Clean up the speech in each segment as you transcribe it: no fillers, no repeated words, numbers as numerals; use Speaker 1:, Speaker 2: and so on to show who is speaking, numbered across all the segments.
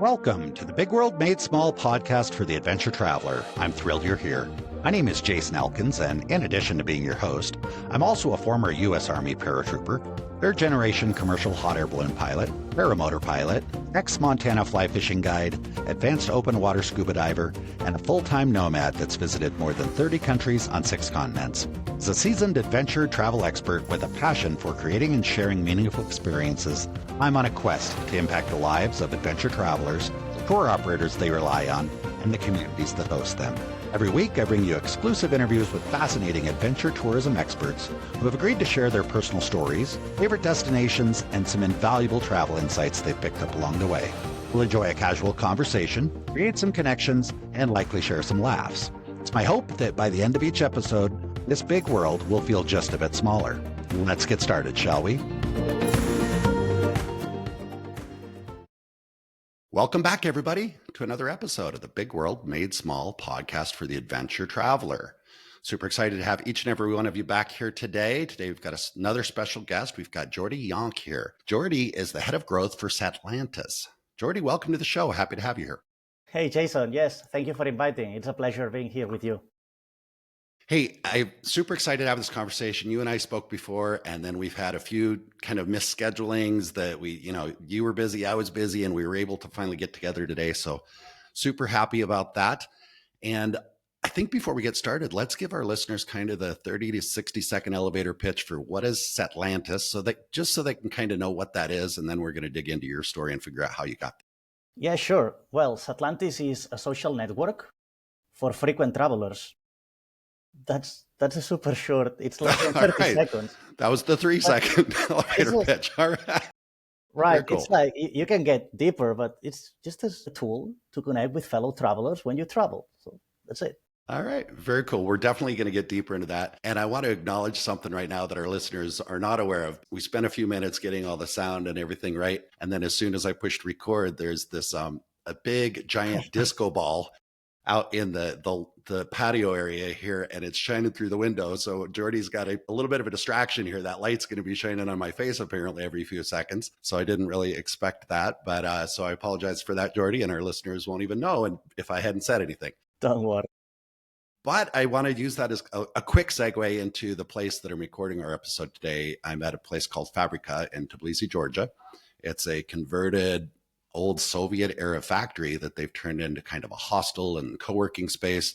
Speaker 1: Welcome to the Big World Made Small podcast for the adventure traveler. I'm thrilled you're here. My name is Jason Elkins, and in addition to being your host, I'm also a former U.S. Army paratrooper, third-generation commercial hot air balloon pilot, paramotor pilot, ex-Montana fly fishing guide, advanced open water scuba diver, and a full-time nomad that's visited more than 30 countries on 6 continents. As a seasoned adventure travel expert with a passion for creating and sharing meaningful experiences, I'm on a quest to impact the lives of adventure travelers, tour operators they rely on, and the communities that host them. Every week, I bring you exclusive interviews with fascinating adventure tourism experts who have agreed to share their personal stories, favorite destinations, and some invaluable travel insights they've picked up along the way. We'll enjoy a casual conversation, create some connections, and likely share some laughs. It's my hope that by the end of each episode, this big world will feel just a bit smaller. Let's get started, shall we? Welcome back, everybody, to another episode of the Big World Made Small podcast for the adventure traveler. Super excited to have each and every one of you back here today. Today, we've got another special guest. We've got Jordi Llonch here. Jordi is the head of growth for Satlantis. Jordi, welcome to the show. Happy to have you here.
Speaker 2: Hey, Jason. Yes, thank you for inviting. It's a pleasure being here with you.
Speaker 1: Hey, I'm super excited to have this conversation. You and I spoke before, and then we've had a few kind of misschedulings that you were busy, I was busy, and we were able to finally get together today. So super happy about that. And I think before we get started, let's give our listeners kind of the 30 to 60 second elevator pitch for what is Satlantis, so they can kind of know what that is. And then we're going to dig into your story and figure out how you got there.
Speaker 2: Yeah, sure. Well, Satlantis is a social network for frequent travelers. That's a super short. It's like 30 seconds.
Speaker 1: That was the 3-second elevator pitch. All right.
Speaker 2: Right. Cool. It's like you can get deeper, but it's just a tool to connect with fellow travelers when you travel. So that's it.
Speaker 1: All right. Very cool. We're definitely going to get deeper into that. And I want to acknowledge something right now that our listeners are not aware of. We spent a few minutes getting all the sound and everything right. And then as soon as I pushed record, there's this a big giant disco ball out in the patio area here, and it's shining through the window. So Jordi's got a little bit of a distraction here. That light's going to be shining on my face apparently every few seconds. So I didn't really expect that. But so I apologize for that, Jordi, and our listeners won't even know and if I hadn't said anything.
Speaker 2: Don't worry.
Speaker 1: But I want to use that as a quick segue into the place that I'm recording our episode today. I'm at a place called Fabrica in Tbilisi, Georgia. It's a converted old Soviet era factory that they've turned into kind of a hostel and co-working space.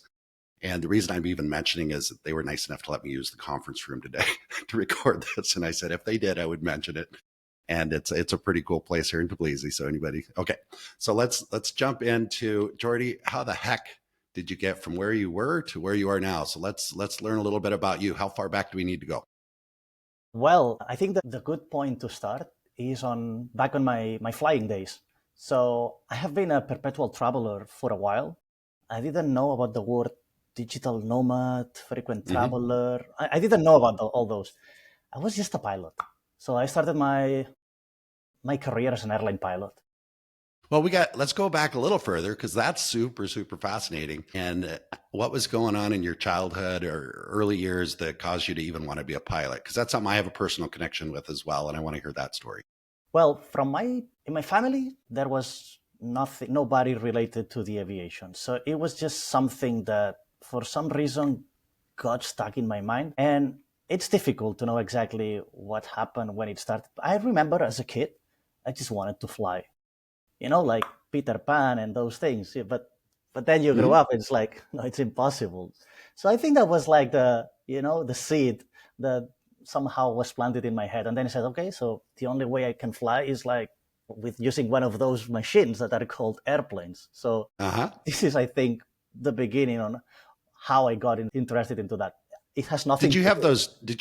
Speaker 1: And the reason I'm even mentioning is that they were nice enough to let me use the conference room today to record this. And I said, if they did, I would mention it. And it's a pretty cool place here in Tbilisi. So anybody, okay. So let's jump into Jordi. How the heck did you get from where you were to where you are now? So let's learn a little bit about you. How far back do we need to go?
Speaker 2: Well, I think that the good point to start is back on my flying days. So I have been a perpetual traveler for a while. I didn't know about the word digital nomad, frequent traveler. I didn't know about all those. I was just a pilot. So I started my career as an airline pilot.
Speaker 1: Well, let's go back a little further because that's super, super fascinating. And what was going on in your childhood or early years that caused you to even want to be a pilot? Because that's something I have a personal connection with as well. And I want to hear that story.
Speaker 2: Well, in my family, there was nobody related to the aviation. So it was just something that for some reason got stuck in my mind. And it's difficult to know exactly what happened when it started. I remember as a kid, I just wanted to fly, like Peter Pan and those things. But then you grow up, it's like, no, it's impossible. So I think that was like the seed that somehow was planted in my head. And then I said, okay, so the only way I can fly is like with using one of those machines that are called airplanes. So This is, I think, the beginning on how I got interested into that. It has nothing. Did
Speaker 1: you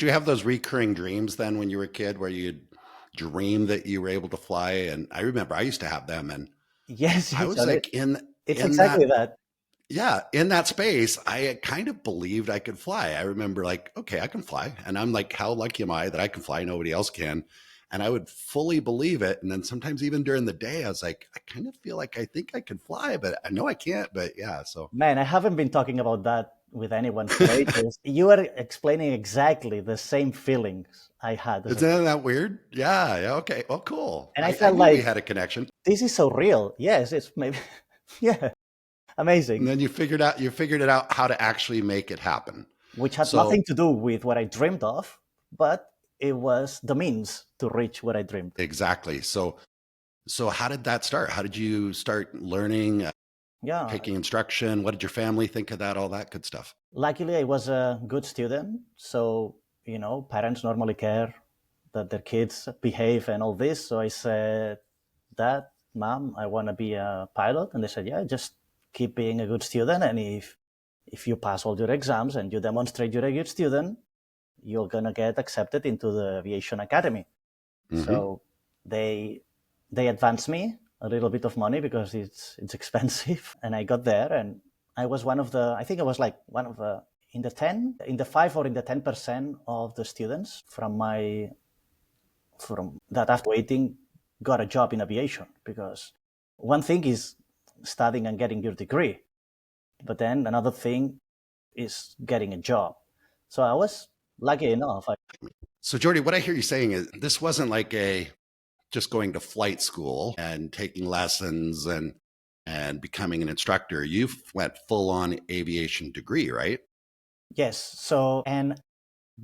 Speaker 1: have those recurring dreams then when you were a kid where you'd dream that you were able to fly? And I remember I used to have them, and
Speaker 2: yes,
Speaker 1: I was like
Speaker 2: it's exactly that.
Speaker 1: Yeah, in that space, I kind of believed I could fly. I remember like, okay, I can fly. And I'm like, how lucky am I that I can fly? Nobody else can. And I would fully believe it. And then sometimes even during the day, I was like, I kind of feel like I think I can fly, but I know I can't. But yeah, so.
Speaker 2: Man, I haven't been talking about that with anyone for ages. You were explaining exactly the same feelings I had.
Speaker 1: Isn't that weird? Yeah. Yeah. Okay. Well, cool.
Speaker 2: And I
Speaker 1: I
Speaker 2: felt
Speaker 1: knew we
Speaker 2: like
Speaker 1: had a connection.
Speaker 2: this is so real. Yes, it's maybe, yeah,
Speaker 1: And
Speaker 2: amazing.
Speaker 1: then you figured it out how to actually make it happen.
Speaker 2: Which had
Speaker 1: So
Speaker 2: nothing to do with what I dreamed of, but it was the means to reach what I dreamed.
Speaker 1: exactly. So how did that start? How did you start learning,
Speaker 2: Yeah,
Speaker 1: taking instruction? What did your family think of that? All that good stuff.
Speaker 2: luckily I was a good student. So, parents normally care that their kids behave and all this. So I said, Dad, Mom, I want to be a pilot. And they said, yeah, just keep being a good student. And if you pass all your exams and you demonstrate you're a good student, you're going to get accepted into the aviation academy.
Speaker 1: Hmm.
Speaker 2: So they advanced me a little bit of money because it's expensive. And I got there, and I was one of the, I think I was like one of the, in the 10, in the 5 or in the 10% of the students from that after waiting got a job in aviation. Because one thing is studying and getting your degree, but then another thing is getting a job. So I was lucky enough.
Speaker 1: So Jordi, what I hear you saying is this wasn't like a just going to flight school and taking lessons and becoming an instructor. You went full on aviation degree, right?
Speaker 2: Yes. So, and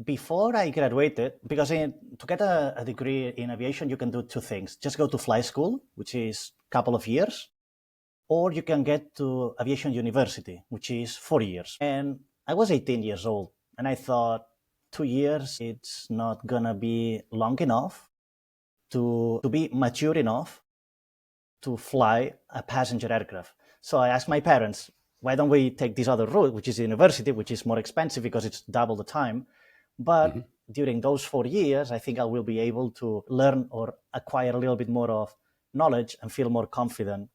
Speaker 2: before I graduated, because to get a degree in aviation, you can do two things. Just go to flight school, which is a couple of years, or you can get to aviation university, which is 4 years. And I was 18 years old, and I thought 2 years, it's not going to be long enough to be mature enough to fly a passenger aircraft. So I asked my parents, why don't we take this other route, which is university, which is more expensive because it's double the time. But
Speaker 1: Hmm.
Speaker 2: during those 4 years, I think I will be able to learn or acquire a little bit more of knowledge and feel more confident.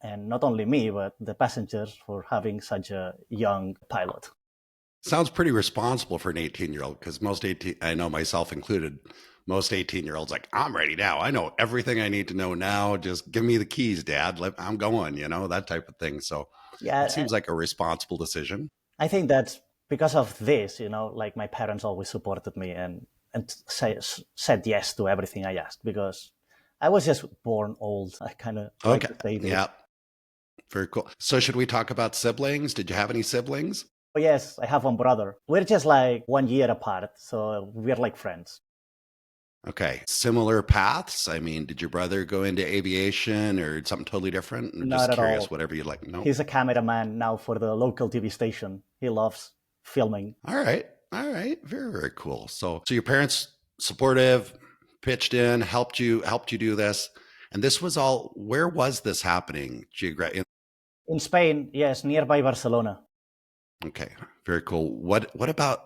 Speaker 2: And not only me, but the passengers for having such a young pilot.
Speaker 1: Sounds pretty responsible for an 18-year-old because most 18, I know myself included, most 18-year-olds like, I'm ready now. I know everything I need to know now. Just give me the keys, Dad. I'm going, that type of thing. So it
Speaker 2: Yeah,
Speaker 1: seems like a responsible decision.
Speaker 2: I think that's because of this, like my parents always supported me and said yes to everything I asked because I was just born old. I kind of like
Speaker 1: Okay.
Speaker 2: to say this.
Speaker 1: Yeah. Very cool. So should we talk about siblings? Did you have any siblings?
Speaker 2: Oh, yes, I have one brother. We're just like 1 year apart, so we're like friends.
Speaker 1: Okay. Similar paths. I mean, did your brother go into aviation or something totally different? I'm
Speaker 2: Not
Speaker 1: just
Speaker 2: at
Speaker 1: curious,
Speaker 2: all.
Speaker 1: whatever you like. No.
Speaker 2: He's a cameraman now for the local TV station. He loves filming.
Speaker 1: All right. All right. Very, very cool. So your parents supportive, pitched in, helped you do this. And this was all, where was this happening?
Speaker 2: In Spain, yes, nearby Barcelona.
Speaker 1: Okay. Very cool. What about,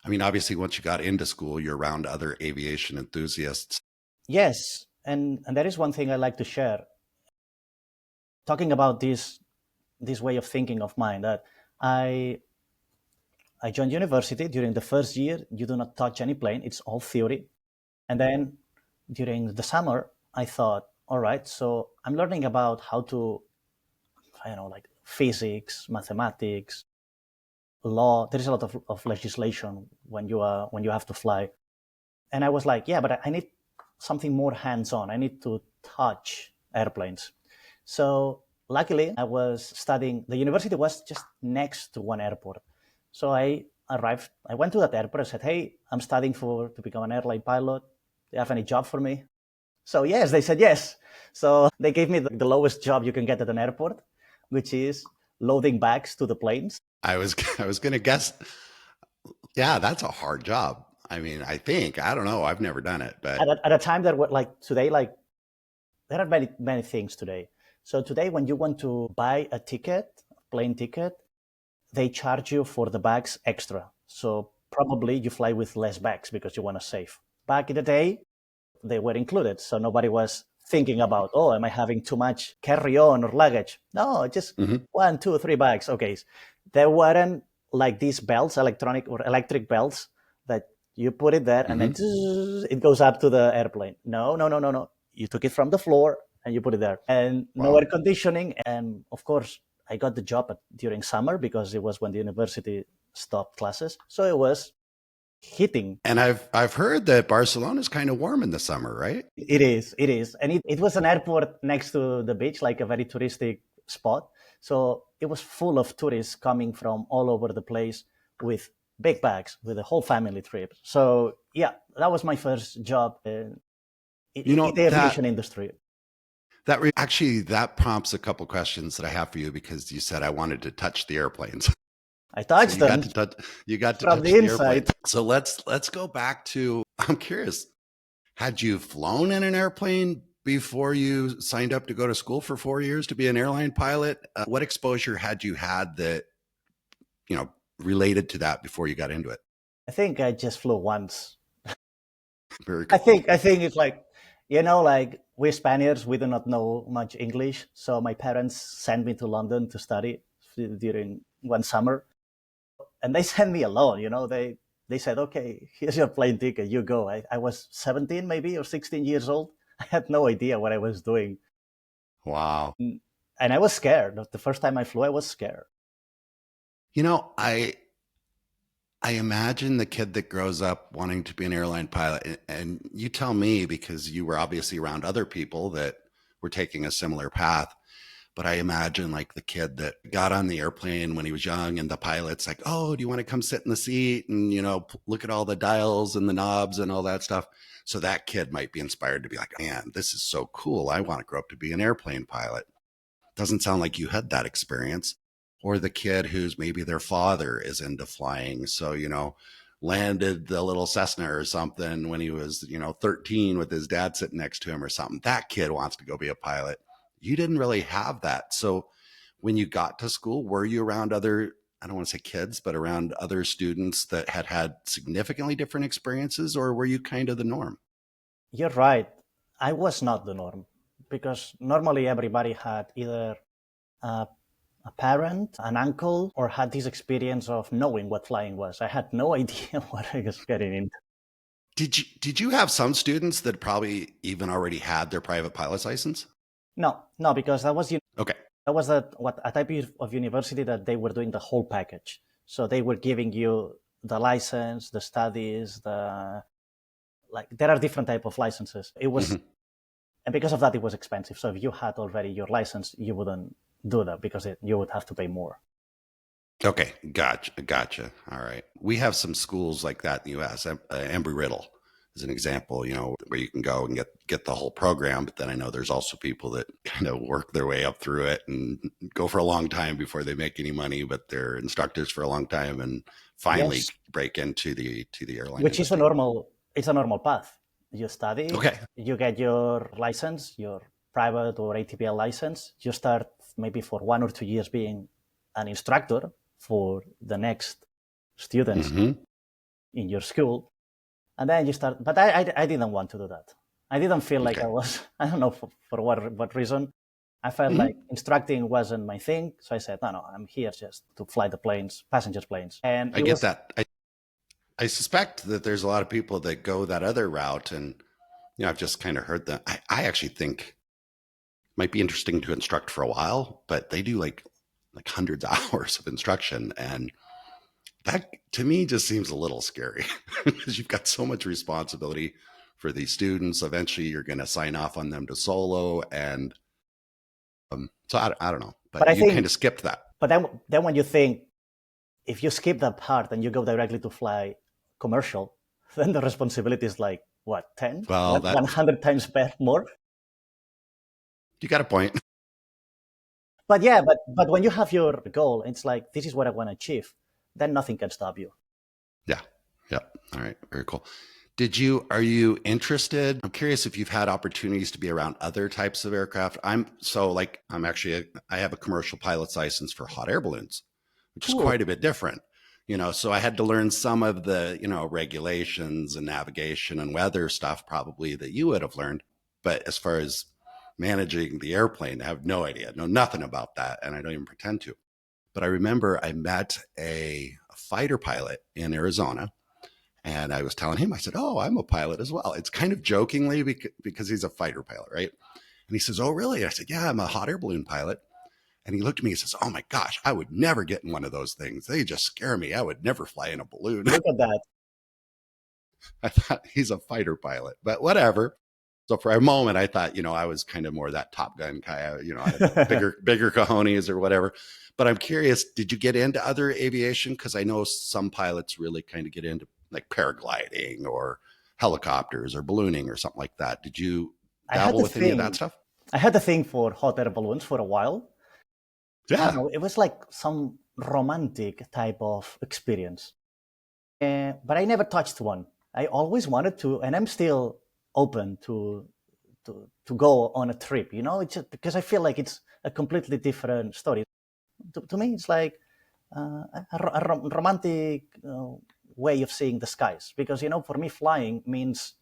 Speaker 1: I mean, obviously once you got into school, you're around other aviation enthusiasts.
Speaker 2: Yes, and there is one thing I like to share. Talking about this way of thinking of mine, that I joined university. During the first year, you do not touch any plane. It's all theory. And then during the summer, I thought, all right, so I'm learning about how to, I don't know, like physics, mathematics, law. There is a lot of legislation when you have to fly. And I was like, yeah, but I need something more hands-on. I need to touch airplanes. So luckily, I was studying. The university was just next to one airport. So I arrived. I went to that airport. I said, "Hey, I'm studying to become an airline pilot. Do you have any job for me?" So yes, they said yes. So they gave me the lowest job you can get at an airport, which is loading bags to the planes.
Speaker 1: I was I was gonna guess, yeah, that's a hard job. I mean, I don't know, I've never done it, but
Speaker 2: At a time that like today, like there are many things today. So today, when you want to buy a ticket, plane ticket, they charge you for the bags extra. So probably you fly with less bags because you want to save. Back in the day, they were included. So nobody was thinking about, oh, am I having too much carry on or luggage? No, just
Speaker 1: Mhm.
Speaker 2: 1, 2, 3 bags. Okay. There weren't like these belts, electronic or electric belts that you put it there and then
Speaker 1: Mhm.
Speaker 2: it goes up to the airplane. No, no, no, no, no. You took it from the floor and you put it there. And no
Speaker 1: Wow.
Speaker 2: air conditioning. And of course, I got the job during summer because it was when the university stopped classes. So it was hitting.
Speaker 1: And I've heard that Barcelona is kind of warm in the summer, right?
Speaker 2: It is. And it was an airport next to the beach, like a very touristic spot. So it was full of tourists coming from all over the place with big bags, with a whole family trip. So yeah, that was my first job in the aviation industry.
Speaker 1: Actually, that prompts a couple questions that I have for you, because you said I wanted to touch the airplanes.
Speaker 2: I touched them.
Speaker 1: You got to
Speaker 2: from
Speaker 1: touch
Speaker 2: the
Speaker 1: the
Speaker 2: inside.
Speaker 1: airplane. So let's go back to, I'm curious, had you flown in an airplane before you signed up to go to school for 4 years to be an airline pilot? What exposure had you had that, related to that before you got into it?
Speaker 2: I think I just flew once.
Speaker 1: Very cool.
Speaker 2: I think it's like, like we Spaniards, we do not know much English. So my parents sent me to London to study during one summer. And they sent me alone, they said, okay, here's your plane ticket, you go. I was 17 maybe or 16 years old. I had no idea what I was doing.
Speaker 1: Wow.
Speaker 2: And I was scared. The first time I flew, I was scared.
Speaker 1: I imagine the kid that grows up wanting to be an airline pilot, and you tell me, because you were obviously around other people that were taking a similar path. But I imagine like the kid that got on the airplane when he was young, and the pilot's like, oh, do you want to come sit in the seat and, look at all the dials and the knobs and all that stuff. So that kid might be inspired to be like, man, this is so cool. I want to grow up to be an airplane pilot. Doesn't sound like you had that experience. Or the kid who's maybe their father is into flying. So, landed the little Cessna or something when he was, 13 with his dad sitting next to him or something. That kid wants to go be a pilot. You didn't really have that. So when you got to school, were you around other, I don't want to say kids, but around other students that had significantly different experiences, or were you kind of the norm?
Speaker 2: You're right. I was not the norm, because normally everybody had either a parent, an uncle, or had this experience of knowing what flying was. I had no idea what I was getting into.
Speaker 1: Did you have some students that probably even already had their private pilot's license?
Speaker 2: No, because that was
Speaker 1: okay.
Speaker 2: That was a type of university that they were doing the whole package. So they were giving you the license, the studies, there are different type of licenses. It was, and because of that, it was expensive. So if you had already your license, you wouldn't do that because you would have to pay more.
Speaker 1: Okay, gotcha. All right. We have some schools like that in the U.S. Embry-Riddle is an example, where you can go and get the whole program. But then I know there's also people that kind of work their way up through it and go for a long time before they make any money, but they're instructors for a long time and finally break into the airline
Speaker 2: Which
Speaker 1: industry.
Speaker 2: It's a normal path. You study,
Speaker 1: okay.
Speaker 2: You get your license, your private or ATPL license. You start maybe for 1 or 2 years being an instructor for the next students in your school. And then you start, but I didn't want to do that. I didn't feel like I was, I don't know for what reason. I felt like instructing wasn't my thing. So I said, no, I'm here just to fly the planes, passengers planes. And
Speaker 1: I get that. I suspect that there's a lot of people that go that other route. And, I've just kind of heard that. I actually think it might be interesting to instruct for a while, but they do like hundreds of hours of instruction. And that to me just seems a little scary because you've got so much responsibility for these students. Eventually you're going to sign off on them to solo. And so I don't know, but I think, kind of skipped that.
Speaker 2: But then when you think, if you skip that part and you go directly to fly commercial, then the responsibility is like, what, 10?
Speaker 1: Well,
Speaker 2: 100 times more?
Speaker 1: You got a point.
Speaker 2: But yeah, but when you have your goal, it's like, this is what I want to achieve, then nothing can stop you.
Speaker 1: Yeah. All right. Very cool. Are you interested? I'm curious if you've had opportunities to be around other types of aircraft. I have a commercial pilot's license for hot air balloons, which is quite a bit different. So I had to learn some of the, regulations and navigation and weather stuff probably that you would have learned. But as far as managing the airplane, I have no idea, know nothing about that. And I don't even pretend to. But I remember I met a fighter pilot in Arizona, and I was telling him, I said, oh, I'm a pilot as well. It's kind of jokingly because he's a fighter pilot, right? And he says, oh, really? I said, yeah, I'm a hot air balloon pilot.
Speaker 3: And he looked at me and says, "Oh my gosh, I would never get in one of those things. They just scare me. I would never fly in a balloon."
Speaker 2: Look at that.
Speaker 3: I thought he's a fighter pilot, but whatever. So for a moment, I thought, I was kind of more that Top Gun guy, I had bigger cojones or whatever. But I'm curious, did you get into other aviation? Because I know some pilots really kind of get into like paragliding or helicopters or ballooning or something like that. Did you dabble with any of that stuff?
Speaker 2: I had a thing for hot air balloons for a while. I don't
Speaker 3: Yeah.
Speaker 2: know, it was like some romantic type of experience. But I never touched one. I always wanted to, and I'm still open to go on a trip. It's just because I feel like it's a completely different story. To me, it's like a romantic way of seeing the skies. Because for me, flying means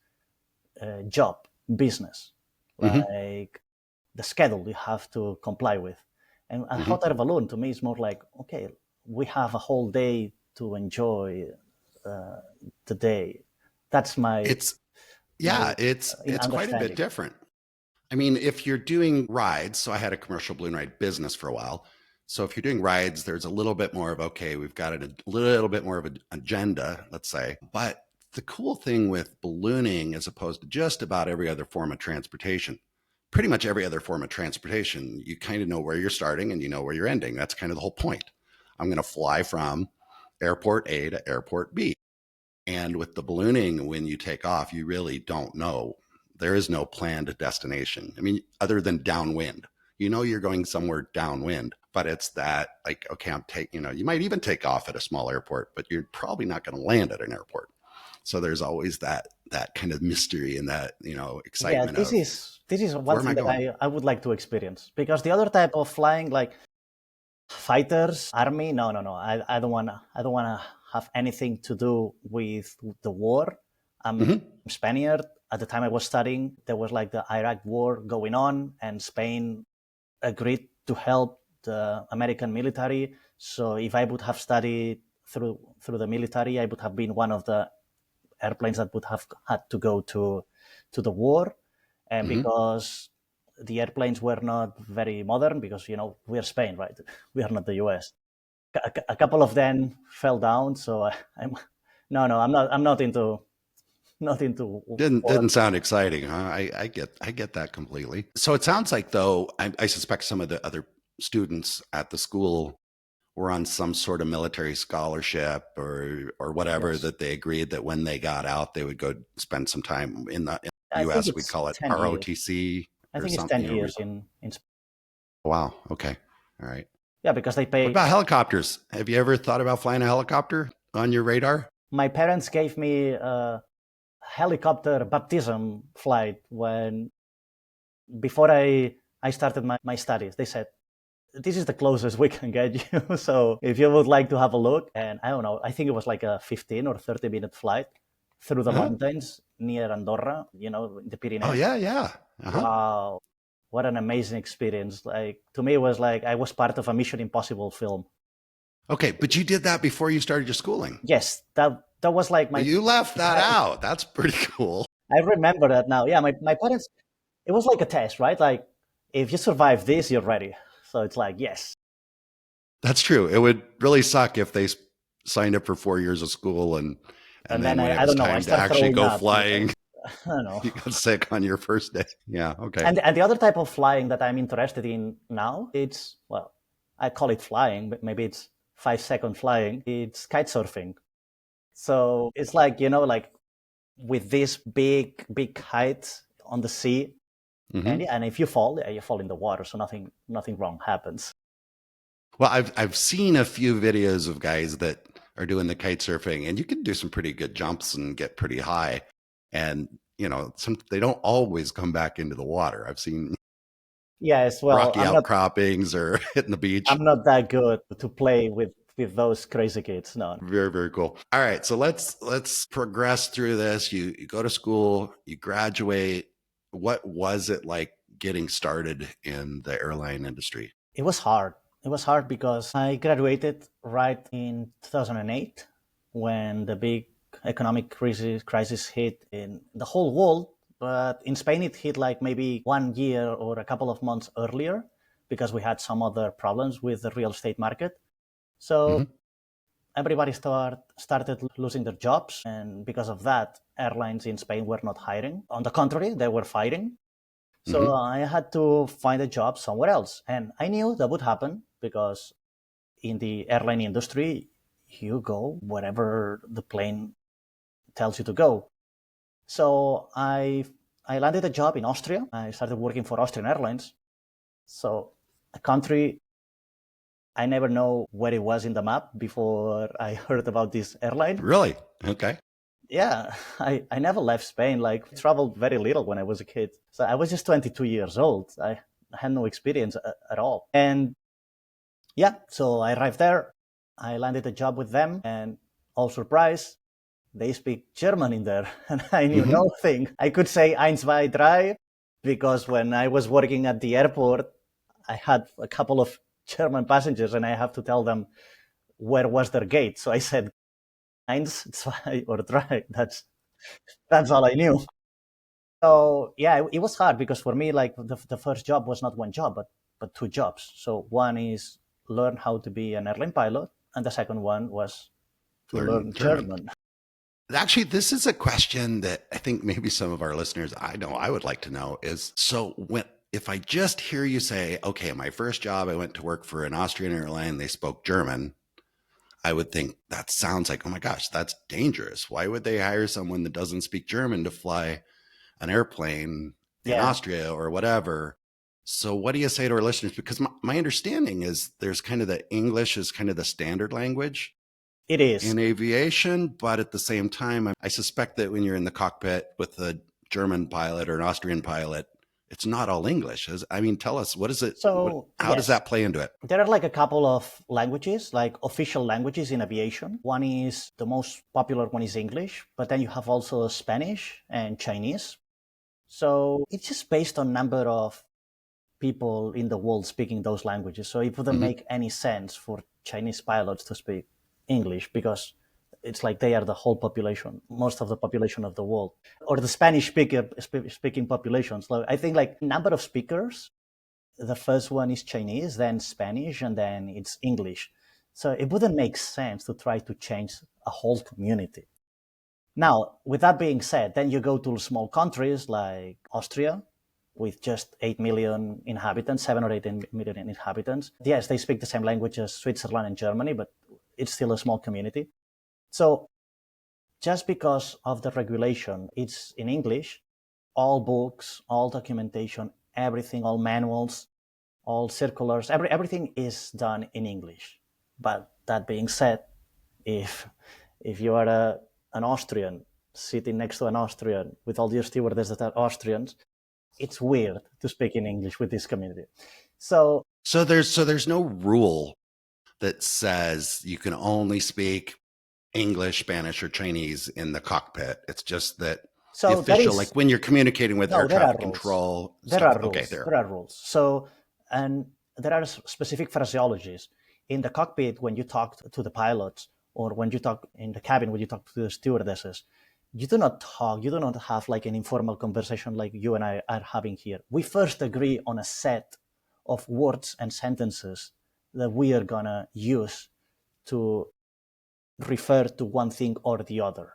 Speaker 2: job, business, like the schedule you have to comply with. And a hot air balloon to me is more like, okay, we have a whole day to enjoy the day. That's my.
Speaker 3: It's quite a bit different. I mean, if you're doing rides, so I had a commercial balloon ride business for a while. So if you're doing rides, there's a little bit more of, okay, we've got a little bit more of an agenda, let's say. But the cool thing with ballooning, as opposed to just about every other form of transportation, pretty much every other form of transportation, you kind of know where you're starting and you know where you're ending. That's kind of the whole point. I'm going to fly from airport A to airport B. And with the ballooning, when you take off, you really don't know. There is no planned destination. I mean, other than downwind, you're going somewhere downwind, but it's that like, okay, you might even take off at a small airport, but you're probably not going to land at an airport. So there's always that kind of mystery and that, excitement.
Speaker 2: Yeah, this is one thing that I would like to experience, because the other type of flying, like fighters, army, no. I don't wanna have anything to do with the war. I'm Spaniard. At the time I was studying, there was like the Iraq war going on, and Spain agreed to help the American military. So if I would have studied through the military, I would have been one of the airplanes that would have had to go to the war. And because the airplanes were not very modern, because we are Spain, right? We are not the US. A couple of them fell down, so I'm not into
Speaker 3: Didn't sound exciting, huh? I get that completely. So it sounds like, though, I suspect some of the other students at the school were on some sort of military scholarship or whatever, that they agreed that when they got out, they would go spend some time in the US. We call it ROTC.
Speaker 2: I think it's 10 years in Spain.
Speaker 3: Wow. Okay. All right.
Speaker 2: Yeah, because they pay.
Speaker 3: What about helicopters? Have you ever thought about flying a helicopter on your radar?
Speaker 2: My parents gave me a helicopter baptism flight before I started my studies. They said, this is the closest we can get you. So if you would like to have a look, and I don't know, I think it was like a 15 or 30-minute flight through the mountains near Andorra, the Pyrenees.
Speaker 3: Oh, yeah.
Speaker 2: Wow. What an amazing experience. Like, to me, it was like I was part of a Mission Impossible film.
Speaker 3: Okay, but you did that before you started your schooling.
Speaker 2: Yes, that was like my...
Speaker 3: You left that out. That's pretty cool.
Speaker 2: I remember that now. Yeah, my parents, it was like a test, right? Like, if you survive this, you're ready. So it's like, yes.
Speaker 3: That's true. It would really suck if they signed up for 4 years of school and then when it was time to actually go flying,
Speaker 2: I don't know.
Speaker 3: You got sick on your first day. Yeah, okay.
Speaker 2: And the other type of flying that I'm interested in now, it's, well, I call it flying, but maybe it's 5-second flying. It's kite surfing. So it's like, like with this big kite on the sea, and if you fall in the water, so nothing wrong happens.
Speaker 3: Well, I've seen a few videos of guys that are doing the kite surfing, and you can do some pretty good jumps and get pretty high. And they don't always come back into the water. I've seen rocky outcroppings or hitting the beach.
Speaker 2: I'm not that good to play with those crazy kids. No.
Speaker 3: Very, very cool. All right, so let's progress through this. You go to school, you graduate. What was it like getting started in the airline industry?
Speaker 2: It was hard. It was hard because I graduated right in 2008 when the big economic crisis hit in the whole world. But in Spain, it hit like maybe 1 year or a couple of months earlier, because we had some other problems with the real estate market. So everybody started losing their jobs. And because of that, airlines in Spain were not hiring. On the contrary, they were firing. So I had to find a job somewhere else. And I knew that would happen because in the airline industry, you go wherever the plane tells you to go. So I landed a job in Austria. I started working for Austrian Airlines. So a country I never know where it was in the map before I heard about this airline.
Speaker 3: Really? Okay.
Speaker 2: Yeah, I never left Spain, like traveled very little when I was a kid. So I was just 22 years old. I had no experience at all. And yeah, so I arrived there. I landed a job with them and all surprise, they speak German in there. And I knew nothing. I could say eins, zwei, drei, because when I was working at the airport, I had a couple of German passengers and I have to tell them where was their gate. So I said, eins, zwei, or drei. That's all I knew. So yeah, it was hard because for me, like the first job was not one job, but two jobs. So one is learn how to be an airline pilot, and the second one was to learn German.
Speaker 3: Actually, this is a question that I think maybe some of our listeners, I know I would like to know is, so if I just hear you say, okay, my first job, I went to work for an Austrian airline, they spoke German, I would think that sounds like, oh my gosh, that's dangerous. Why would they hire someone that doesn't speak German to fly an airplane in Austria or whatever? So what do you say to our listeners? Because my understanding is there's kind of the English is kind of the standard language.
Speaker 2: It is.
Speaker 3: In aviation, but at the same time, I suspect that when you're in the cockpit with a German pilot or an Austrian pilot, it's not all English. I mean, tell us, what is it?
Speaker 2: So,
Speaker 3: how does that play into it?
Speaker 2: There are like a couple of languages, like official languages in aviation. One is the most popular one is English, but then you have also Spanish and Chinese. So it's just based on number of people in the world speaking those languages. So it wouldn't make any sense for Chinese pilots to speak English because it's like they are the whole population, most of the population of the world, or the Spanish speaking population. So I think like number of speakers, the first one is Chinese, then Spanish, and then it's English. So it wouldn't make sense to try to change a whole community. Now, with that being said, then you go to small countries like Austria, with just 8 million inhabitants, 7 or 8 million inhabitants. Yes, they speak the same language as Switzerland and Germany, but it's still a small community. So just because of the regulation, it's in English, all books, all documentation, everything, all manuals, all circulars, everything is done in English. But that being said, if you are an Austrian sitting next to an Austrian with all your stewardess that are Austrians, it's weird to speak in English with this community. So
Speaker 3: there's no rule that says you can only speak English, Spanish, or Chinese in the cockpit. It's just that the official, like when you're communicating with air traffic control.
Speaker 2: There are rules. There are rules. So, and there are specific phraseologies in the cockpit when you talk to the pilots, or when you talk in the cabin when you talk to the stewardesses. You do not have like an informal conversation like you and I are having here. We first agree on a set of words and sentences that we are gonna use to refer to one thing or the other.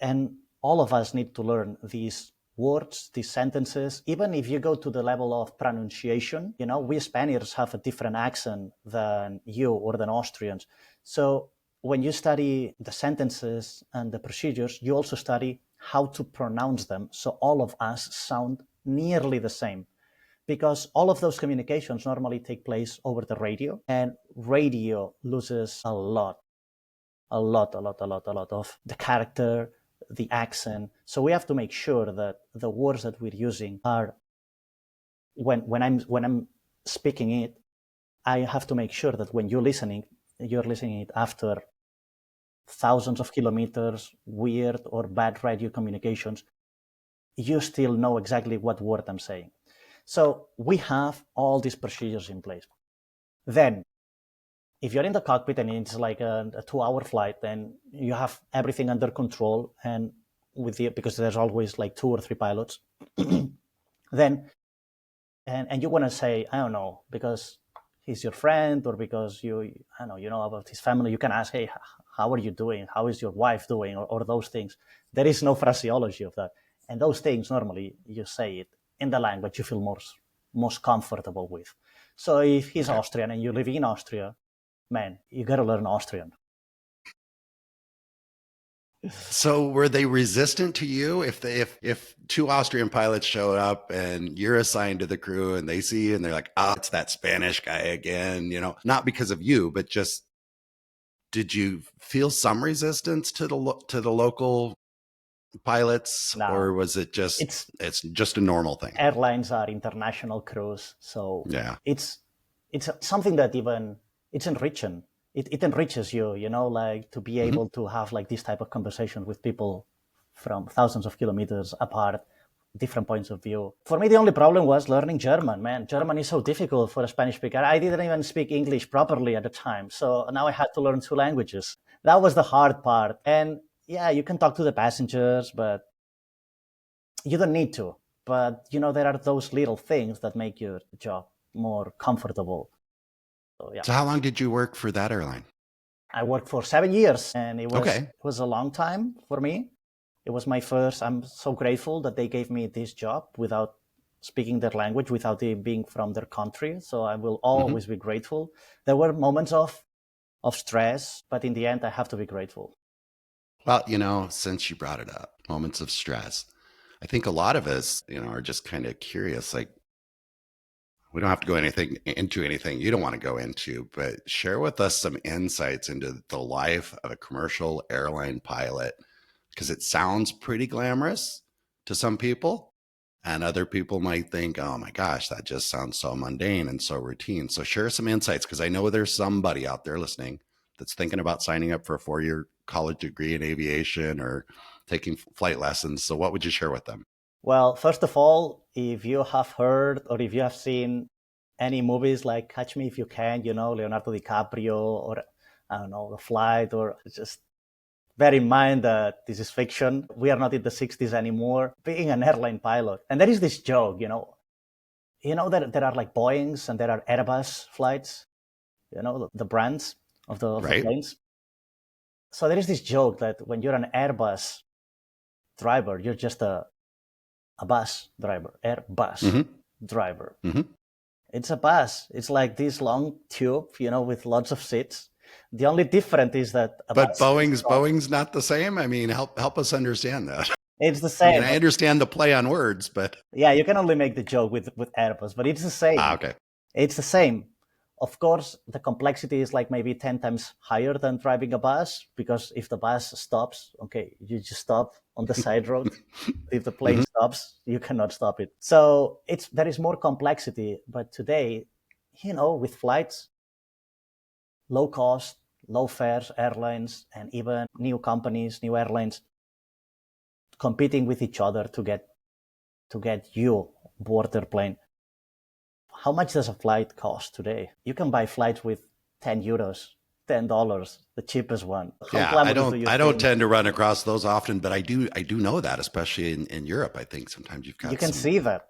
Speaker 2: And all of us need to learn these words, these sentences. Even if you go to the level of pronunciation, we Spaniards have a different accent than you or than Austrians. So when you study the sentences and the procedures, you also study how to pronounce them so all of us sound nearly the same. Because all of those communications normally take place over the radio, and radio loses a lot of the character, the accent. So we have to make sure that the words that we're using are, when I'm speaking it, I have to make sure that when you're listening it after thousands of kilometers, weird or bad radio communications, you still know exactly what word I'm saying. So we have all these procedures in place. Then, if you're in the cockpit and it's like a 2-hour flight, then you have everything under control, and because there's always like 2 or 3 pilots, then and you want to say, I don't know, because he's your friend or because I don't know, you know about his family, you can ask, hey, how are you doing? How is your wife doing? Or those things. There is no phraseology of that. And those things, normally, you say it in the language you feel most comfortable with. So if he's Austrian and you live in Austria, man, you got to learn Austrian.
Speaker 3: So were they resistant to you if two Austrian pilots showed up and you're assigned to the crew and they see you and they're like, oh, it's that Spanish guy again, you know, not because of you, but just did you feel some resistance to the local pilots,
Speaker 2: No,
Speaker 3: or was it just it's just a normal thing?
Speaker 2: Airlines are international crews, so
Speaker 3: yeah,
Speaker 2: it's something that even it's enriching. It enriches you, you know, like to be able to have like this type of conversation with people from thousands of kilometers apart, different points of view. For me, the only problem was learning German, man. German is so difficult for a Spanish speaker. I didn't even speak English properly at the time. So now I had to learn two languages. That was the hard part. And yeah, you can talk to the passengers, but you don't need to. But, you know, there are those little things that make your job more comfortable. So, yeah.
Speaker 3: So how long did you work for that airline?
Speaker 2: I worked for 7 years, and it
Speaker 3: Okay.
Speaker 2: was a long time for me. It was my first. I'm so grateful that they gave me this job without speaking their language, without it being from their country. So I will always be grateful. There were moments of stress, but in the end, I have to be grateful.
Speaker 3: Well, you know, since you brought it up, moments of stress, I think a lot of us, you know, are just kind of curious. Like, we don't have to go into anything you don't want to go into, but share with us some insights into the life of a commercial airline pilot, because it sounds pretty glamorous to some people, and other people might think, oh my gosh, that just sounds so mundane and so routine. So share some insights, because I know there's somebody out there listening that's thinking about signing up for a 4-year college degree in aviation or taking flight lessons. So what would you share with them?
Speaker 2: Well, first of all, if you have heard or if you have seen any movies like Catch Me If You Can, you know, Leonardo DiCaprio, or I don't know, The Flight, or just bear in mind that this is fiction. We are not in the 60s anymore, being an airline pilot. And there is this joke, you know that there are like Boeings and there are Airbus flights, you know, the brands of the planes. So there is this joke that when you're an Airbus driver, you're just a bus driver, Airbus driver. It's a bus. It's like this long tube, you know, with lots of seats. The only difference is that.
Speaker 3: But Boeing's not the same. I mean, help us understand that.
Speaker 2: It's the same.
Speaker 3: I mean, I understand the play on words, but
Speaker 2: yeah, you can only make the joke with Airbus, but it's the same.
Speaker 3: Okay.
Speaker 2: It's the same. Of course, the complexity is like maybe 10 times higher than driving a bus, because if the bus stops, okay, you just stop on the side road. If the plane stops, you cannot stop it. So there is more complexity. But today, you know, with flights, low cost, low fares airlines, and even new companies, new airlines competing with each other to get you board their plane. How much does a flight cost today? You can buy flights with 10 euros, $10, the cheapest one.
Speaker 3: I don't tend to run across those often, but I do know that, especially in Europe. I think sometimes you can
Speaker 2: see that.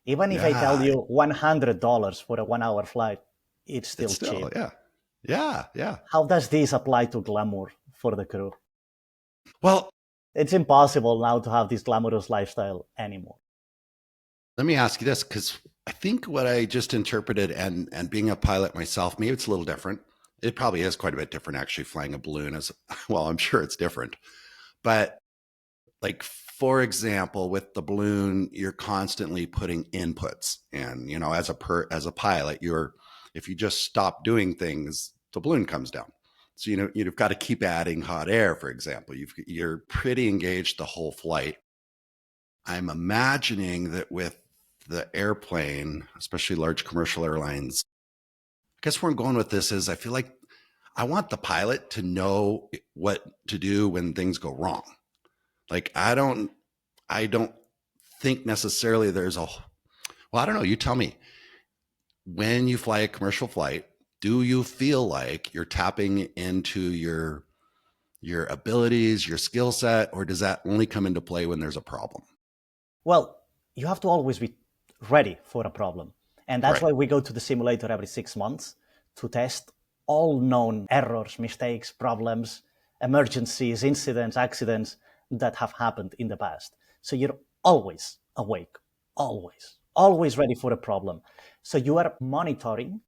Speaker 2: Even if I tell you $100 for a 1-hour flight, it's still cheap.
Speaker 3: Yeah.
Speaker 2: How does this apply to glamour for the crew?
Speaker 3: Well,
Speaker 2: it's impossible now to have this glamorous lifestyle anymore.
Speaker 3: Let me ask you this, because I think what I just interpreted, and being a pilot myself, maybe it's a little different. It probably is quite a bit different, actually, flying a balloon as well. I'm sure it's different. But like, for example, with the balloon, you're constantly putting inputs. And, you know, as a pilot, if you just stop doing things, the balloon comes down. So, you know, you've got to keep adding hot air, for example. You're pretty engaged the whole flight. I'm imagining that with the airplane, especially large commercial airlines, I guess where I'm going with this is I feel like I want the pilot to know what to do when things go wrong. Like, I don't think necessarily there's well, I don't know. You tell me. When you fly a commercial flight, do you feel like you're tapping into your abilities, your skill set, or does that only come into play when there's a problem?
Speaker 2: Well, you have to always be ready for a problem. And that's why we go to the simulator every 6 months to test all known errors, mistakes, problems, emergencies, incidents, accidents that have happened in the past. So you're always awake, always ready for a problem. So you are monitoring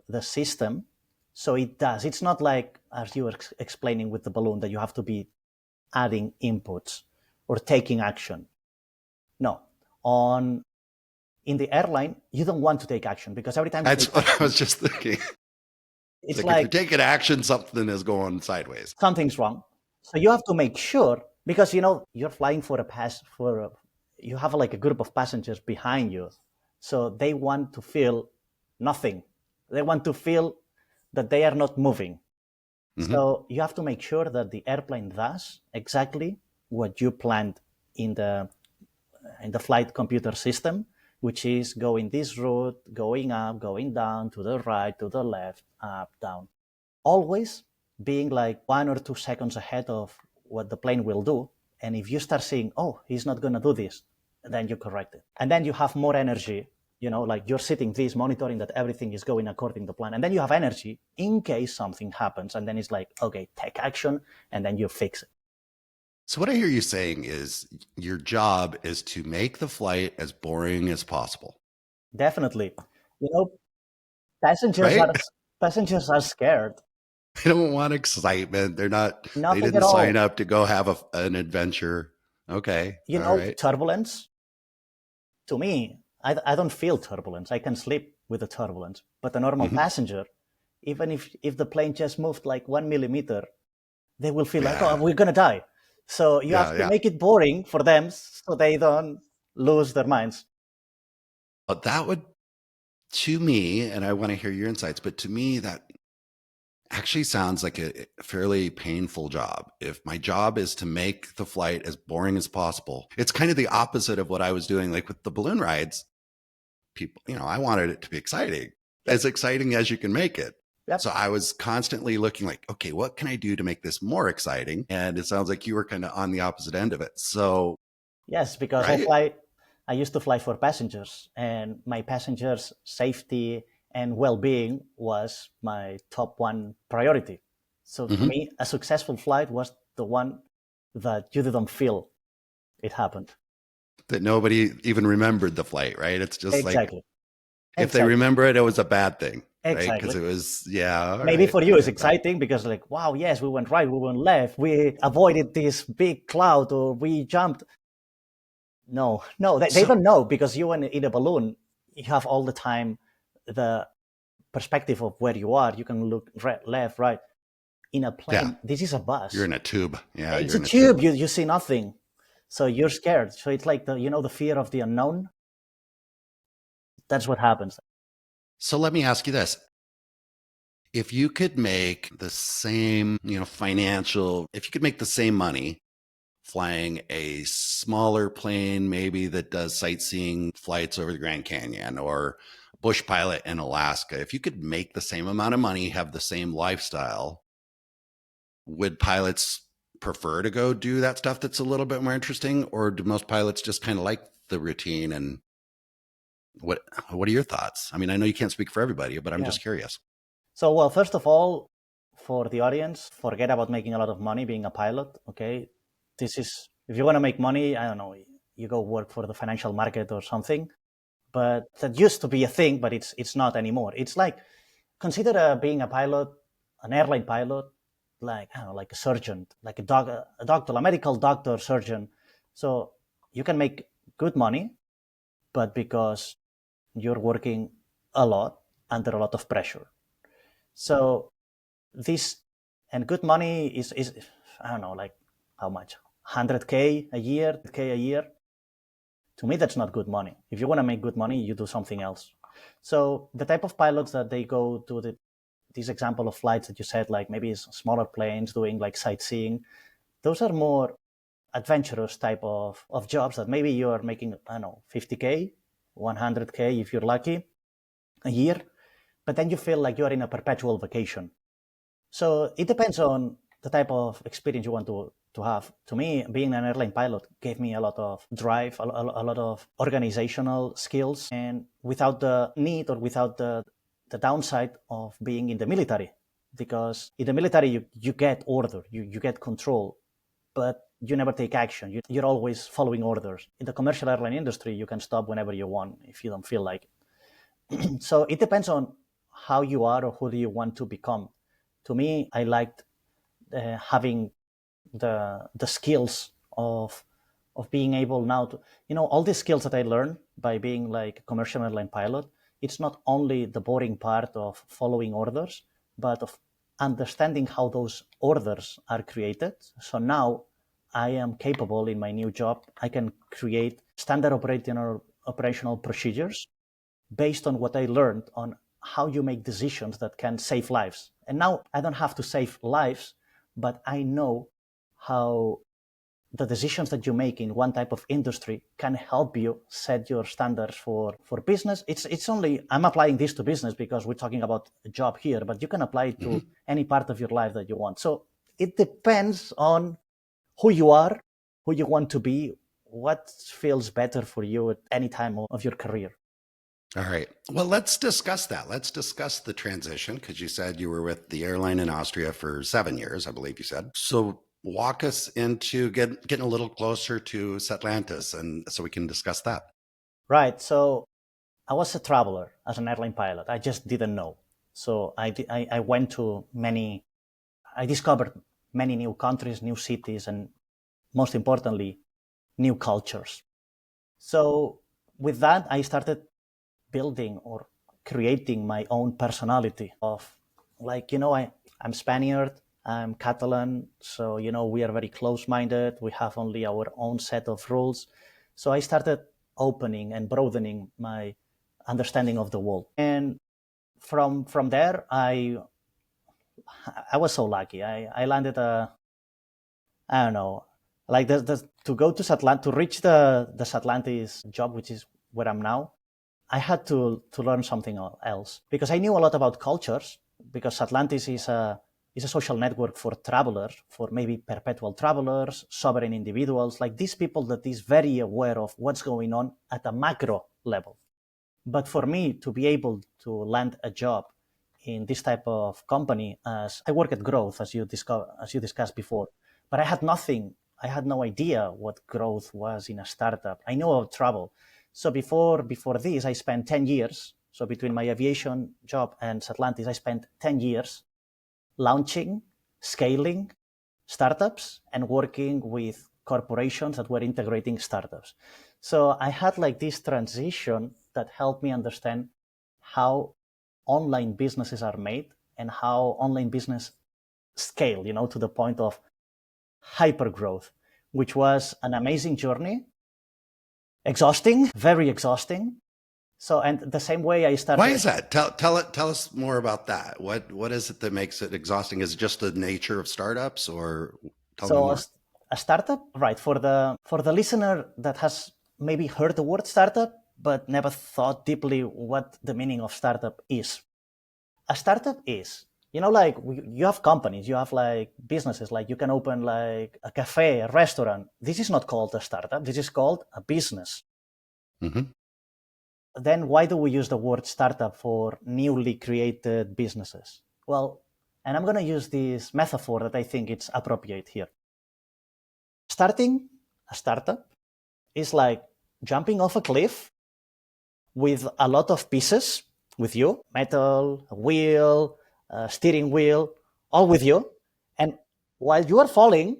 Speaker 2: the system. So it's not like, as you were explaining with the balloon, that you have to be adding inputs or taking action. No, in the airline, you don't want to take action, because every time
Speaker 3: that's what I was just thinking. It's like if you're taking action, something is going sideways.
Speaker 2: Something's wrong. So you have to make sure, because you're flying you have like a group of passengers behind you, so they want to feel nothing. They want to feel that they are not moving. Mm-hmm. So you have to make sure that the airplane does exactly what you planned in the flight computer system, which is going this route, going up, going down, to the right, to the left, up, down. Always being like 1 or 2 seconds ahead of what the plane will do. And if you start seeing, oh, he's not going to do this, then you correct it. And then you have more energy, like you're sitting this, monitoring that everything is going according to plan. And then you have energy in case something happens. And then it's like, okay, take action, and then you fix it.
Speaker 3: So what I hear you saying is your job is to make the flight as boring as possible.
Speaker 2: Definitely. Passengers are scared.
Speaker 3: They don't want excitement. They didn't sign up to go have an adventure. Okay.
Speaker 2: Turbulence. To me, I don't feel turbulence. I can sleep with the turbulence. But the normal passenger, even if the plane just moved like 1 millimeter, they will feel like, oh, we're going to die. So you have to make it boring for them so they don't lose their minds.
Speaker 3: But that would, to me, and I want to hear your insights, but to me, that actually sounds like a fairly painful job. If my job is to make the flight as boring as possible, it's kind of the opposite of what I was doing, like with the balloon rides. People, I wanted it to be exciting, as exciting as you can make it. Yep. So I was constantly looking like, okay, what can I do to make this more exciting? And it sounds like you were kind of on the opposite end of it. So
Speaker 2: yes, because I used to fly for passengers, and my passengers' safety and well-being was my top one priority. So to me, a successful flight was the one that you didn't feel it happened.
Speaker 3: That nobody even remembered the flight, right? It's just
Speaker 2: exactly.
Speaker 3: Like, if they remember it, it was a bad thing.
Speaker 2: Exactly.
Speaker 3: Right? Because it was,
Speaker 2: maybe for you it's exciting because like, wow, yes, we went right, we went left, we avoided this big cloud, or we jumped. No, they don't know, because you in a balloon, you have all the time the perspective of where you are. You can look left, right. In a plane, this is a bus.
Speaker 3: You're in a tube. Yeah,
Speaker 2: it's a tube. You see nothing, so you're scared. So it's like the fear of the unknown. That's what happens.
Speaker 3: So let me ask you this. If you could make the same, if you could make the same money flying a smaller plane, maybe that does sightseeing flights over the Grand Canyon, or bush pilot in Alaska, if you could make the same amount of money, have the same lifestyle, would pilots prefer to go do that stuff that's a little bit more interesting? Or do most pilots just kind of like the routine? And what are your thoughts? I mean, I know you can't speak for everybody, but I'm just curious.
Speaker 2: So, well, first of all, for the audience, forget about making a lot of money being a pilot, okay? If you want to make money, I don't know, you go work for the financial market or something. But that used to be a thing, but it's not anymore. It's like, consider being a pilot, an airline pilot, like, I don't know, like a surgeon, like a doctor, a medical doctor, surgeon. So you can make good money, but because you're working a lot under a lot of pressure. So good money is I don't know, like how much? 100K a year, K a year. To me, that's not good money. If you want to make good money, you do something else. So the type of pilots that they go to this example of flights that you said, like maybe smaller planes doing like sightseeing, those are more adventurous type of jobs that maybe you are making, I don't know, 50K, 100K if you're lucky a year, but then you feel like you are in a perpetual vacation. So it depends on the type of experience you want to to have. To me, being an airline pilot gave me a lot of drive, a lot of organizational skills, and without the need or without the downside of being in the military. Because in the military, you get order, you get control, but you never take action. You're always following orders. In the commercial airline industry, you can stop whenever you want if you don't feel like it. So it depends on how you are or who do you want to become. To me, I liked having the skills of being able now to, all these skills that I learned by being like a commercial airline pilot. It's not only the boring part of following orders, but of understanding how those orders are created. So now I am capable in my new job. I can create standard operational procedures based on what I learned on how you make decisions that can save lives. And now I don't have to save lives, but I know how the decisions that you make in one type of industry can help you set your standards for business. It's only, I'm applying this to business because we're talking about a job here, but you can apply it to any part of your life that you want. So it depends on who you are, who you want to be, what feels better for you at any time of your career.
Speaker 3: All right. Well, let's discuss that. Let's discuss the transition, because you said you were with the airline in Austria for 7 years, I believe you said. So walk us into getting a little closer to Satlantis, and so we can discuss that.
Speaker 2: Right. So I was a traveler as an airline pilot. I just didn't know. So I went to I discovered many new countries, new cities, and most importantly, new cultures. So with that, I started building or creating my own personality of like, I'm Spaniard, I'm Catalan. So, we are very close-minded. We have only our own set of rules. So I started opening and broadening my understanding of the world. And from there, I was so lucky. I landed I don't know, like to go to Satlantis, to reach the Satlantis job, which is where I'm now. I had to learn something else because I knew a lot about cultures, because Satlantis is a social network for travelers, for maybe perpetual travelers, sovereign individuals, like these people that is very aware of what's going on at a macro level. But for me to be able to land a job in this type of company, as I work at growth, as you discussed before, but I had nothing. I had no idea what growth was in a startup. I know about travel. So before this, I spent 10 years. So between my aviation job and Satlantis, I spent 10 years launching, scaling startups and working with corporations that were integrating startups. So I had like this transition that helped me understand how online businesses are made and how online business scale, to the point of hyper growth, which was an amazing journey. Exhausting, very exhausting. So, and the same way I started.
Speaker 3: Why is that? Tell us more about that. What is it that makes it exhausting? Is it just the nature of startups, or tell me more?
Speaker 2: A startup, right? For the listener that has maybe heard the word startup but never thought deeply what the meaning of startup is. A startup is, like you have companies, you have like businesses, like you can open like a cafe, a restaurant. This is not called a startup. This is called a business.
Speaker 3: Mm-hmm.
Speaker 2: Then why do we use the word startup for newly created businesses? Well, and I'm going to use this metaphor that I think it's appropriate here. Starting a startup is like jumping off a cliff with a lot of pieces with you, metal, a wheel, a steering wheel, all with you. And while you are falling,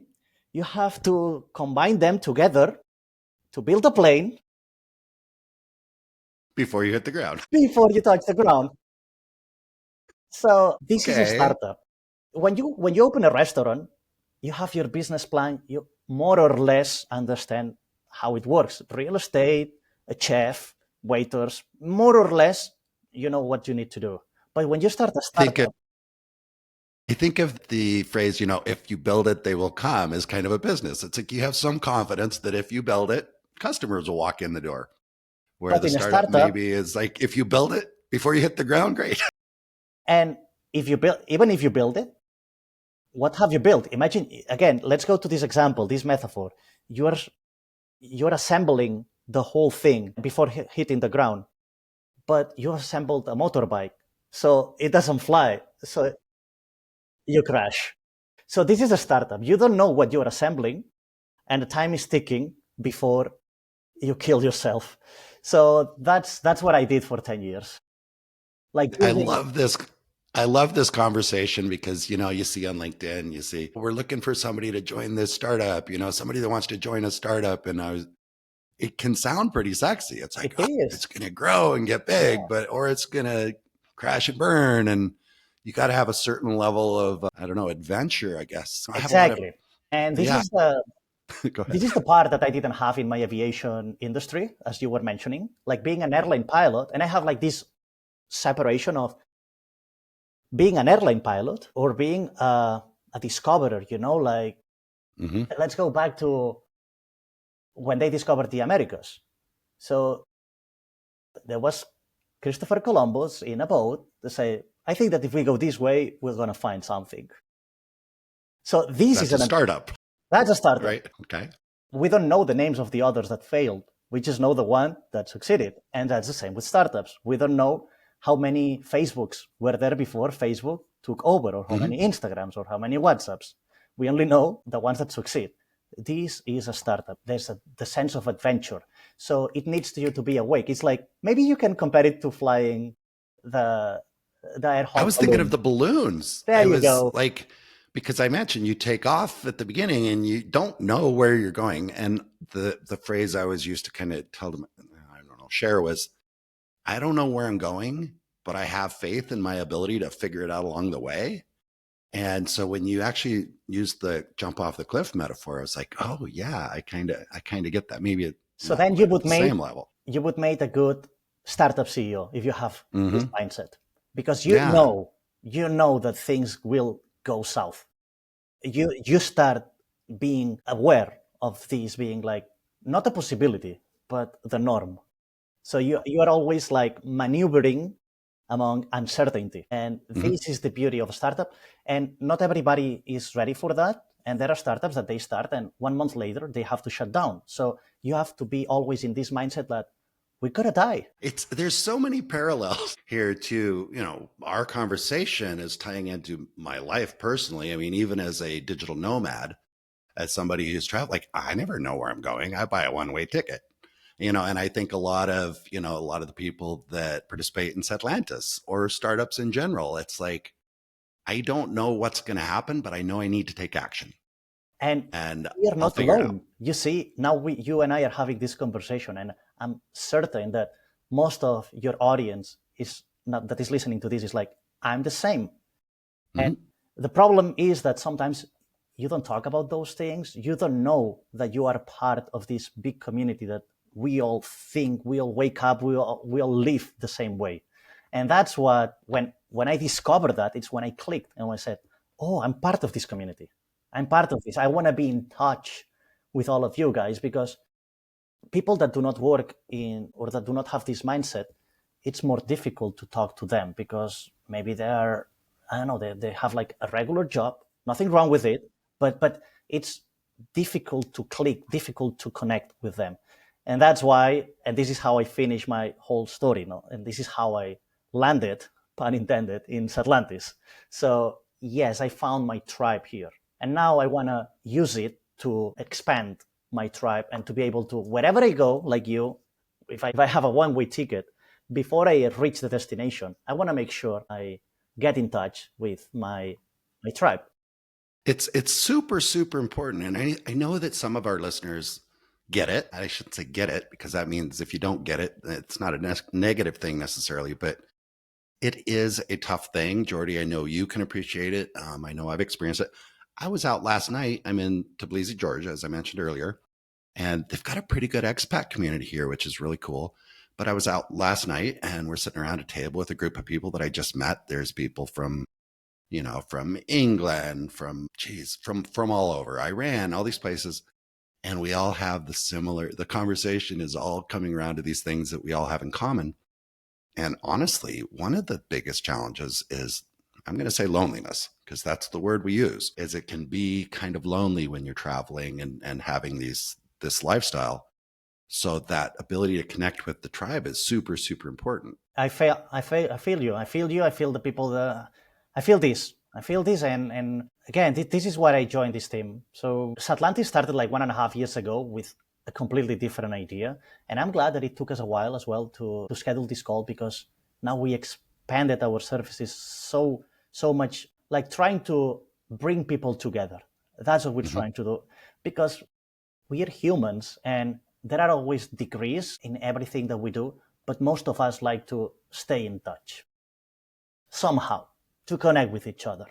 Speaker 2: you have to combine them together to build a plane.
Speaker 3: Before you hit the ground.
Speaker 2: Before you touch the ground. So this is a startup. When you open a restaurant, you have your business plan. You more or less understand how it works. Real estate, a chef, waiters, more or less, you know what you need to do. But when you start a startup,
Speaker 3: I think of the phrase, if you build it, they will come, as kind of a business. It's like you have some confidence that if you build it, customers will walk in the door. Where the startup maybe is like, if you build it before you hit the ground, great.
Speaker 2: And even if you build it, what have you built? Imagine, again, let's go to this example, this metaphor. You're assembling the whole thing before hitting the ground, but you assembled a motorbike, so it doesn't fly, so you crash. So this is a startup. You don't know what you're assembling, and the time is ticking before you kill yourself. So that's what I did for 10 years. Like
Speaker 3: I love this. I love this conversation because, you see on LinkedIn, you see, we're looking for somebody to join this startup, somebody that wants to join a startup. And it can sound pretty sexy. It's like, it's going to grow and get big, or it's going to crash and burn. And you got to have a certain level of, adventure, I guess.
Speaker 2: Exactly. And this is this is the part that I didn't have in my aviation industry, as you were mentioning, like being an airline pilot. And I have like this separation of being an airline pilot or being a discoverer, like let's go back to when they discovered the Americas. So there was Christopher Columbus in a boat to say, I think that if we go this way, we're going to find something. So this is
Speaker 3: a startup.
Speaker 2: That's a startup.
Speaker 3: Right. Okay.
Speaker 2: We don't know the names of the others that failed. We just know the one that succeeded. And that's the same with startups. We don't know how many Facebooks were there before Facebook took over, or how many Instagrams, or how many WhatsApps. We only know the ones that succeed. This is a startup. There's the sense of adventure. So it needs you to be awake. It's like, maybe you can compare it to flying the air
Speaker 3: I was thinking of the balloons.
Speaker 2: There you go.
Speaker 3: Because I mentioned you take off at the beginning and you don't know where you're going. And the phrase I was used to kind of tell them, share was, I don't know where I'm going, but I have faith in my ability to figure it out along the way. And so when you actually use the jump off the cliff metaphor, I was like, oh yeah, I kind of get that. Maybe
Speaker 2: so then you would make a good startup CEO if you have this mindset, because you know that things will go south. You start being aware of these being like not a possibility, but the norm. So you are always like maneuvering among uncertainty. And this is the beauty of a startup. And not everybody is ready for that. And there are startups that they start and 1 month later they have to shut down. So you have to be always in this mindset that we gotta die.
Speaker 3: There's so many parallels here to, our conversation is tying into my life personally. I mean, even as a digital nomad, as somebody who's traveled, like I never know where I'm going. I buy a one-way ticket. And I think a lot of the people that participate in Satlantis or startups in general, it's like, I don't know what's going to happen, but I know I need to take action.
Speaker 2: And we are not alone. You see, now you and I are having this conversation, and I'm certain that most of your audience that is listening to this is like, I'm the same. And the problem is that sometimes you don't talk about those things. You don't know that you are part of this big community that we all think, we all wake up, we all live the same way. And that's what, when I discovered that, it's when I clicked and I said, oh, I'm part of this community. I'm part of this. I want to be in touch with all of you guys, because people that do not work in, or that do not have this mindset, it's more difficult to talk to them, because maybe they have like a regular job, nothing wrong with it, but it's difficult to click, difficult to connect with them. And that's why, and this is how I finish my whole story, and this is how I landed, pun intended, in Satlantis. So yes, I found my tribe here. And now I want to use it to expand my tribe and to be able to, wherever I go, like you, if I have a one-way ticket, before I reach the destination, I want to make sure I get in touch with my tribe.
Speaker 3: It's super, super important. And I know that some of our listeners get it. I shouldn't say get it, because that means if you don't get it, it's not a negative thing necessarily, but it is a tough thing. Jordi, I know you can appreciate it. I know I've experienced it. I was out last night. I'm in Tbilisi, Georgia, as I mentioned earlier, and they've got a pretty good expat community here, which is really cool. But I was out last night and we're sitting around a table with a group of people that I just met. There's people from, from England, from all over, Iran, all these places. And we all have the conversation is all coming around to these things that we all have in common. And honestly, one of the biggest challenges is, I'm going to say loneliness, because that's the word we use, is it can be kind of lonely when you're traveling and having this lifestyle. So that ability to connect with the tribe is super, super important.
Speaker 2: I feel you. I feel the people I feel this. And again, this is why I joined this team. So Satlantis started like 1.5 years ago with a completely different idea. And I'm glad that it took us a while as well to schedule this call, because now we expanded our services so much, like trying to bring people together. That's what we're trying to do, because we are humans and there are always degrees in everything that we do, but most of us like to stay in touch somehow to connect with each other.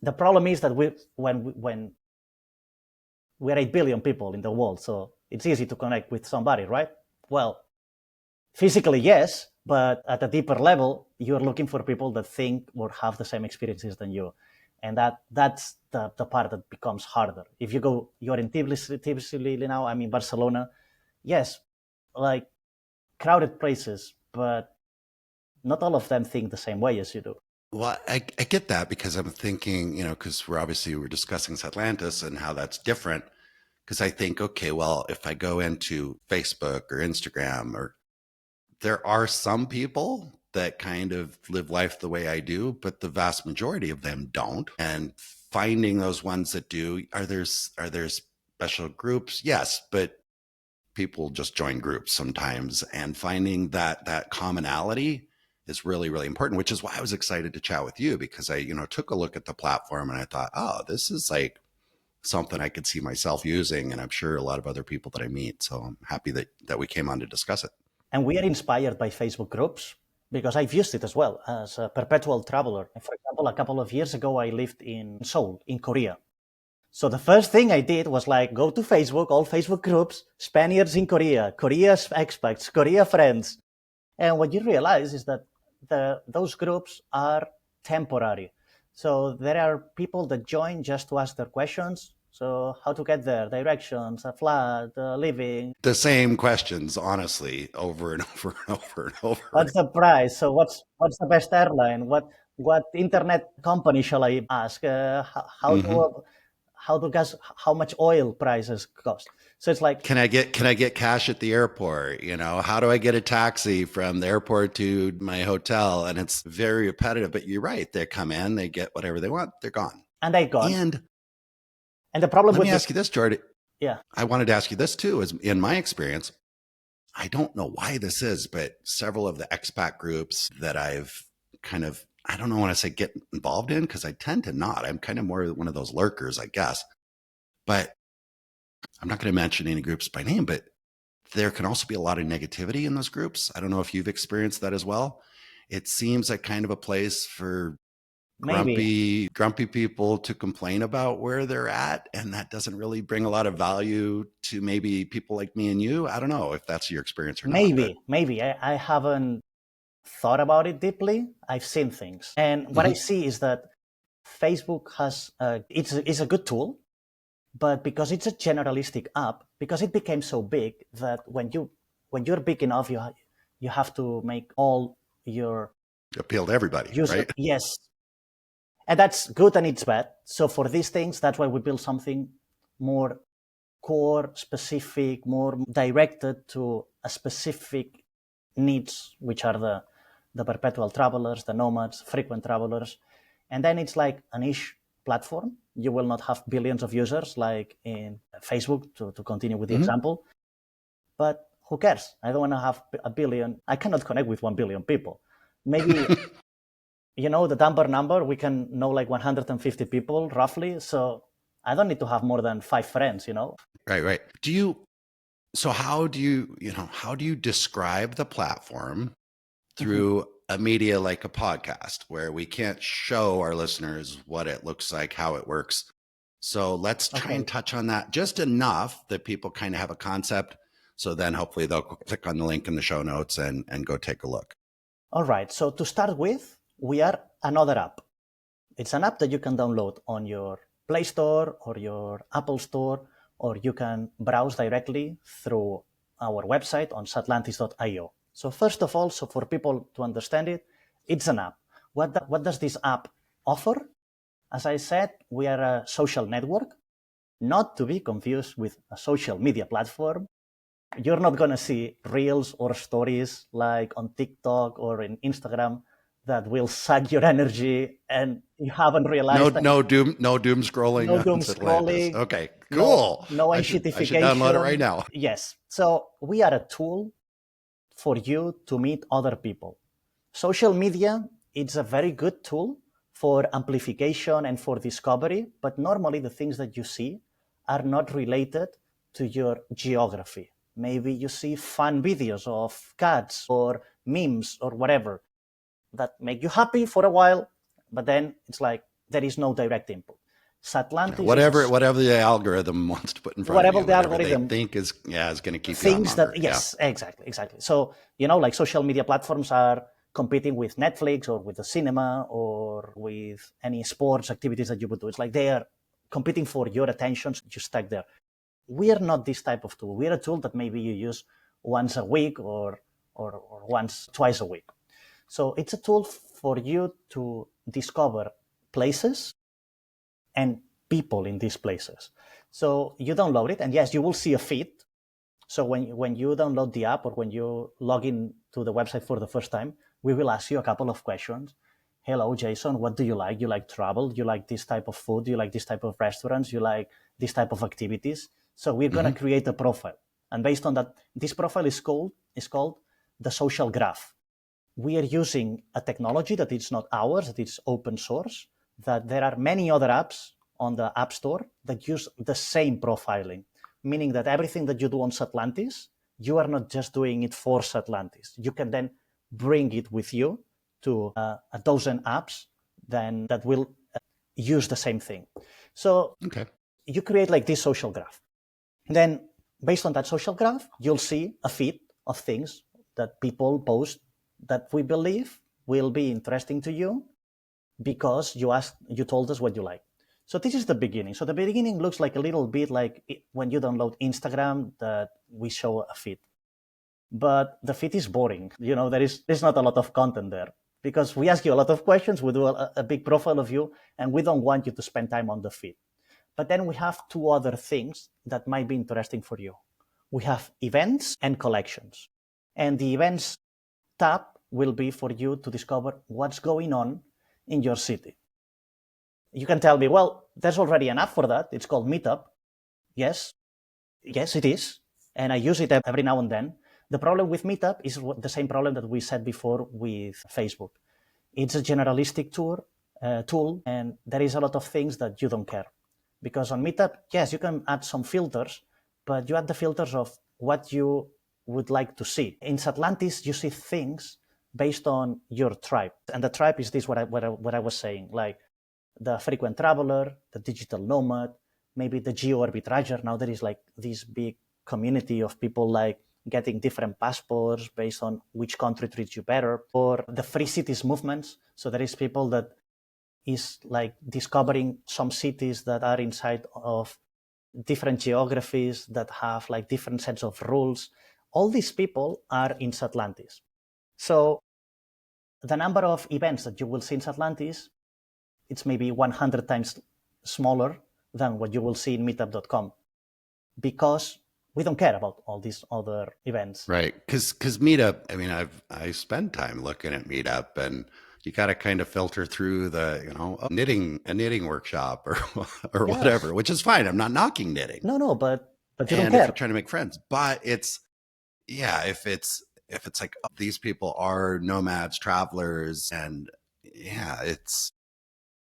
Speaker 2: The problem is that when we're 8 billion people in the world, so it's easy to connect with somebody, right? Well, physically, yes, but at a deeper level, you're looking for people that think or have the same experiences than you. And that's the part that becomes harder. If you're in Tbilisi now, I'm in Barcelona. Yes, like crowded places, but not all of them think the same way as you do.
Speaker 3: Well, I get that, because I'm thinking, because we're discussing Satlantis and how that's different. Because I think, okay, well, if I go into Facebook or Instagram, there are some people that kind of live life the way I do, but the vast majority of them don't. And finding those ones that do, are there special groups? Yes, but people just join groups sometimes, and finding that commonality is really, really important, which is why I was excited to chat with you, because I, took a look at the platform and I thought, oh, this is like something I could see myself using. And I'm sure a lot of other people that I meet. So I'm happy that we came on to discuss it.
Speaker 2: And we are inspired by Facebook groups, because I've used it as well as a perpetual traveler. For example, a couple of years ago, I lived in Seoul, in Korea. So the first thing I did was like go to Facebook, all Facebook groups, Spaniards in Korea, Korea's expats, Korea friends. And what you realize is that those groups are temporary. So there are people that join just to ask their questions. So how to get there, directions, a flat, living.
Speaker 3: The same questions, honestly, over and over and over and over.
Speaker 2: What's the price? So what's the best airline? What internet company shall I ask? How much oil prices cost? So it's like,
Speaker 3: can I get cash at the airport? How do I get a taxi from the airport to my hotel? And it's very repetitive, but you're right. They come in, they get whatever they want, they're gone.
Speaker 2: And they're gone.
Speaker 3: And
Speaker 2: the problem
Speaker 3: let me ask you this, Jordi.
Speaker 2: Yeah.
Speaker 3: I wanted to ask you this too, is in my experience, I don't know why this is, but several of the expat groups that I've kind of, I don't know when I say get involved in, because I tend to not. I'm kind of more one of those lurkers, I guess. But I'm not going to mention any groups by name, but there can also be a lot of negativity in those groups. I don't know if you've experienced that as well. It seems like kind of a place for grumpy people to complain about where they're at. And that doesn't really bring a lot of value to maybe people like me and you. I don't know if that's your experience or not.
Speaker 2: Maybe. I haven't thought about it deeply. I've seen things. And what I see is that Facebook has, it's a good tool, but because it's a generalistic app, because it became so big that when you're big enough, you have to make all your
Speaker 3: appeal to everybody, right?
Speaker 2: Yes. And that's good and it's bad. So for these things, that's why we build something more core, specific, more directed to a specific needs, which are the perpetual travelers, the nomads, frequent travelers. And then it's like a niche platform. You will not have billions of users like in Facebook, to continue with the example. But who cares? I don't want to have a billion. I cannot connect with 1 billion people. Maybe... the Dunbar number, we can know like 150 people roughly. So I don't need to have more than 5 friends,
Speaker 3: Right. How do you describe the platform through a media like a podcast, where we can't show our listeners what it looks like, how it works? So let's try and touch on that just enough that people kind of have a concept. So then hopefully they'll click on the link in the show notes and go take a look.
Speaker 2: All right. So to start with, we are another app. It's an app that you can download on your Play Store or your Apple Store, or you can browse directly through our website on satlantis.io. So first of all, so for people to understand it, it's an app. What does this app offer. As I said, we are a social network, not to be confused with a social media platform. You're not going to see reels or stories like on TikTok or in Instagram that will suck your energy and you haven't realized
Speaker 3: no doom scrolling
Speaker 2: no
Speaker 3: on
Speaker 2: doom
Speaker 3: Satlantis.
Speaker 2: scrolling.
Speaker 3: Okay, cool.
Speaker 2: No
Speaker 3: I should download it right now.
Speaker 2: Yes. So we are a tool for you to meet other people. Social media, it's a very good tool for amplification and for discovery, but normally the things that you see are not related to your geography. Maybe you see fun videos of cats or memes or whatever that make you happy for a while, but then it's like there is no direct input. Satlantis,
Speaker 3: whatever the algorithm wants to put in front of you, whatever they think is going to keep you on longer.
Speaker 2: Yes, yeah. Exactly. So, like social media platforms are competing with Netflix or with the cinema or with any sports activities that you would do. It's like they are competing for your attention, so you stack there. We are not this type of tool. We are a tool that maybe you use once a week or twice a week. So it's a tool for you to discover places and people in these places. So you download it, and yes, you will see a feed. So when you download the app or when you log in to the website for the first time, we will ask you a couple of questions. Hello, Jason, what do you like? You like travel? You like this type of food? You like this type of restaurants? You like this type of activities? So we're going to create a profile. And based on that, this profile is called the social graph. We are using a technology that is not ours, that it's open source, that there are many other apps on the App Store that use the same profiling, meaning that everything that you do on Satlantis, you are not just doing it for Satlantis. You can then bring it with you to a dozen apps then that will use the same thing. So you create like this social graph. Then based on that social graph, you'll see a feed of things that people post that we believe will be interesting to you because you told us what you like. So this is the beginning. So the beginning looks like a little bit like when you download Instagram that we show a feed. But the feed is boring. There's not a lot of content there because we ask you a lot of questions. We do a big profile of you and we don't want you to spend time on the feed. But then we have two other things that might be interesting for you. We have events and collections. And the events tab will be for you to discover what's going on in your city. You can tell me, well, there's already an app for that. It's called Meetup. Yes, it is. And I use it every now and then. The problem with Meetup is the same problem that we said before with Facebook. It's a generalistic tool, and there is a lot of things that you don't care. Because on Meetup, yes, you can add some filters, but you add the filters of what you would like to see. In Satlantis, you see things based on your tribe. And the tribe is this, what I was saying, like the frequent traveler, the digital nomad, maybe the geo-arbitrager. Now there is like this big community of people like getting different passports based on which country treats you better, or the free cities movements. So there is people that is like discovering some cities that are inside of different geographies that have like different sets of rules. All these people are in Satlantis. So the number of events that you will see in Satlantis, it's maybe 100 times smaller than what you will see in meetup.com because we don't care about all these other events.
Speaker 3: Right. Because Meetup, I mean, I spend time looking at Meetup and you got to kind of filter through a knitting workshop or whatever, which is fine. I'm not knocking knitting.
Speaker 2: No, but you don't care.
Speaker 3: And if you're trying to make friends, but if it's like these people are nomads, travelers, and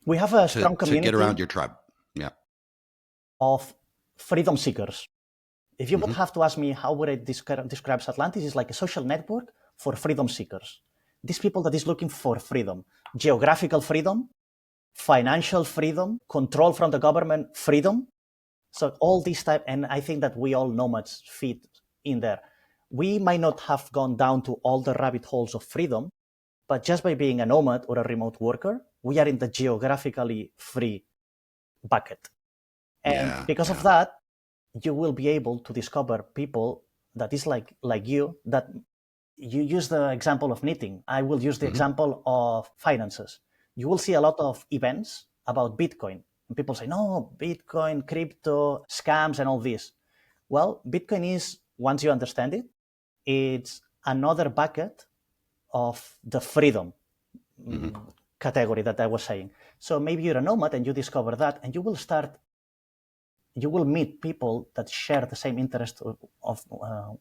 Speaker 2: we have a strong community
Speaker 3: to get around your tribe. Yeah.
Speaker 2: Of freedom seekers. If you would have to ask me how would I describe Satlantis, is like a social network for freedom seekers. These people that is looking for freedom, geographical freedom, financial freedom, control from the government freedom. So all these type, and I think that we all nomads fit in there. We might not have gone down to all the rabbit holes of freedom, but just by being a nomad or a remote worker, we are in the geographically free bucket. And because of that, you will be able to discover people that is like you, that you use the example of knitting. I will use the example of finances. you will see a lot of events about Bitcoin. And people say, no, Bitcoin, crypto, scams, and all this. Well, Bitcoin is, once you understand it, it's another bucket of the freedom category that I was saying. So maybe you're a nomad and you discover that, and you will meet people that share the same interest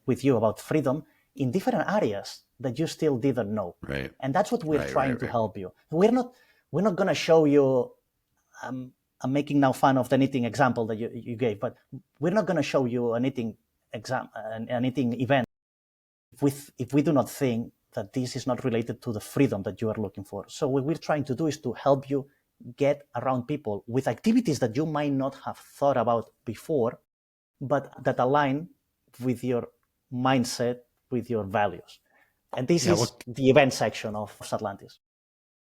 Speaker 2: with you about freedom in different areas that you still didn't know.
Speaker 3: Right.
Speaker 2: And that's what we're trying to help you. We're not going to show you, I'm making now fun of the knitting example that you gave, but we're not going to show you a knitting event if we do not think that this is not related to the freedom that you are looking for. So what we're trying to do is to help you get around people with activities that you might not have thought about before, but that align with your mindset, with your values. And this is the event section of Satlantis.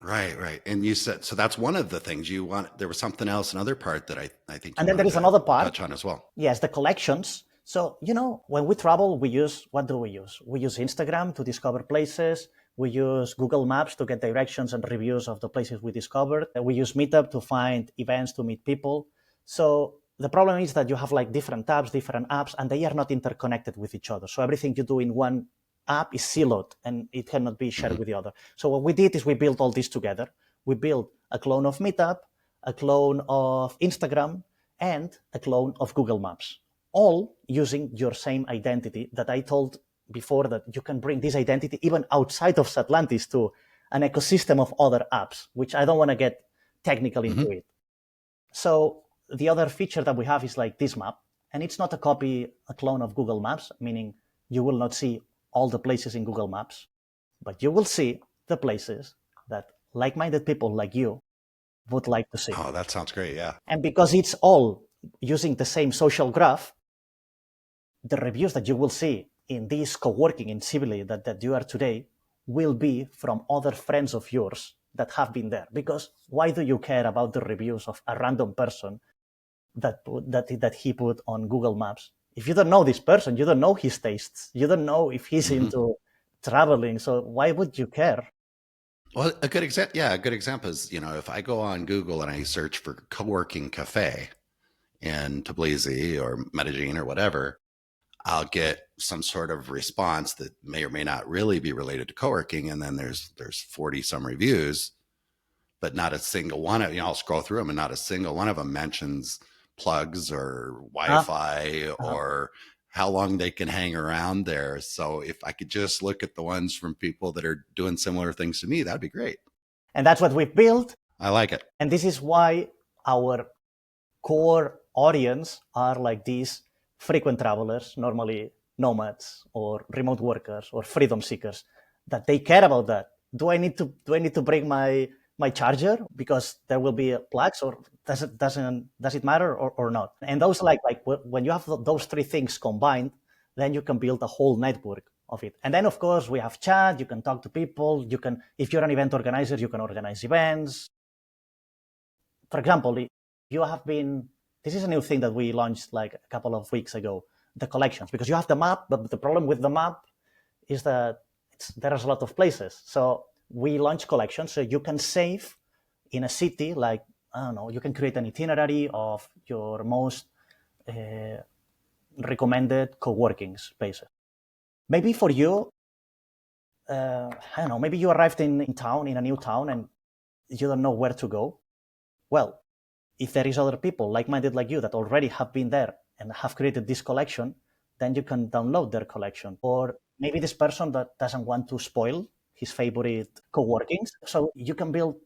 Speaker 3: Right. And you said, so that's one of the things you want. There was something else, another part that I think
Speaker 2: and then there is another part
Speaker 3: touch on as well.
Speaker 2: Yes, the collections. So, when we travel, what do we use? We use Instagram to discover places. We use Google Maps to get directions and reviews of the places we discovered. We use Meetup to find events, to meet people. So the problem is that you have like different tabs, different apps, and they are not interconnected with each other. So everything you do in one app is siloed and it cannot be shared with the other. So what we did is we built all this together. We built a clone of Meetup, a clone of Instagram, and a clone of Google Maps, all using your same identity that I told before, that you can bring this identity even outside of Satlantis to an ecosystem of other apps, which I don't want to get technical into it. So the other feature that we have is like this map, and it's not a clone of Google Maps, meaning you will not see all the places in Google Maps, but you will see the places that like-minded people like you would like to see.
Speaker 3: Oh, that sounds great, yeah.
Speaker 2: And because it's all using the same social graph, the reviews that you will see in this co-working in Sibley that you are today will be from other friends of yours that have been there. Because why do you care about the reviews of a random person that he put on Google Maps? If you don't know this person, you don't know his tastes, you don't know if he's into traveling, so why would you care?
Speaker 3: Well, a good example is, if I go on Google and I search for co-working cafe in Tbilisi or Medellin or whatever, I'll get some sort of response that may or may not really be related to co-working. And then there's 40 some reviews, but not a single one of, I'll scroll through them and not a single one of them mentions plugs or Wi-Fi or how long they can hang around there. So if I could just look at the ones from people that are doing similar things to me, that'd be great.
Speaker 2: And that's what we've built.
Speaker 3: I like it.
Speaker 2: And this is why our core audience are like these frequent travelers, normally nomads or remote workers or freedom seekers, that they care about that. Do I need to bring my charger because there will be plugs, or does it matter or not? And those like when you have those three things combined, then you can build a whole network of it. And then of course we have chat. You can talk to people. You can, if you're an event organizer, you can organize events. For example, you have been. This is a new thing that we launched like a couple of weeks ago, the collections, because you have the map, but the problem with the map is that there's a lot of places. So we launched collections, so you can save in a city, like, I don't know, you can create an itinerary of your most recommended co-working spaces. Maybe for you, I don't know, maybe you arrived in a new town, and you don't know where to go. Well, if there is other people like-minded like you that already have been there and have created this collection, then you can download their collection. Or maybe this person that doesn't want to spoil his favorite co-workings. So you can build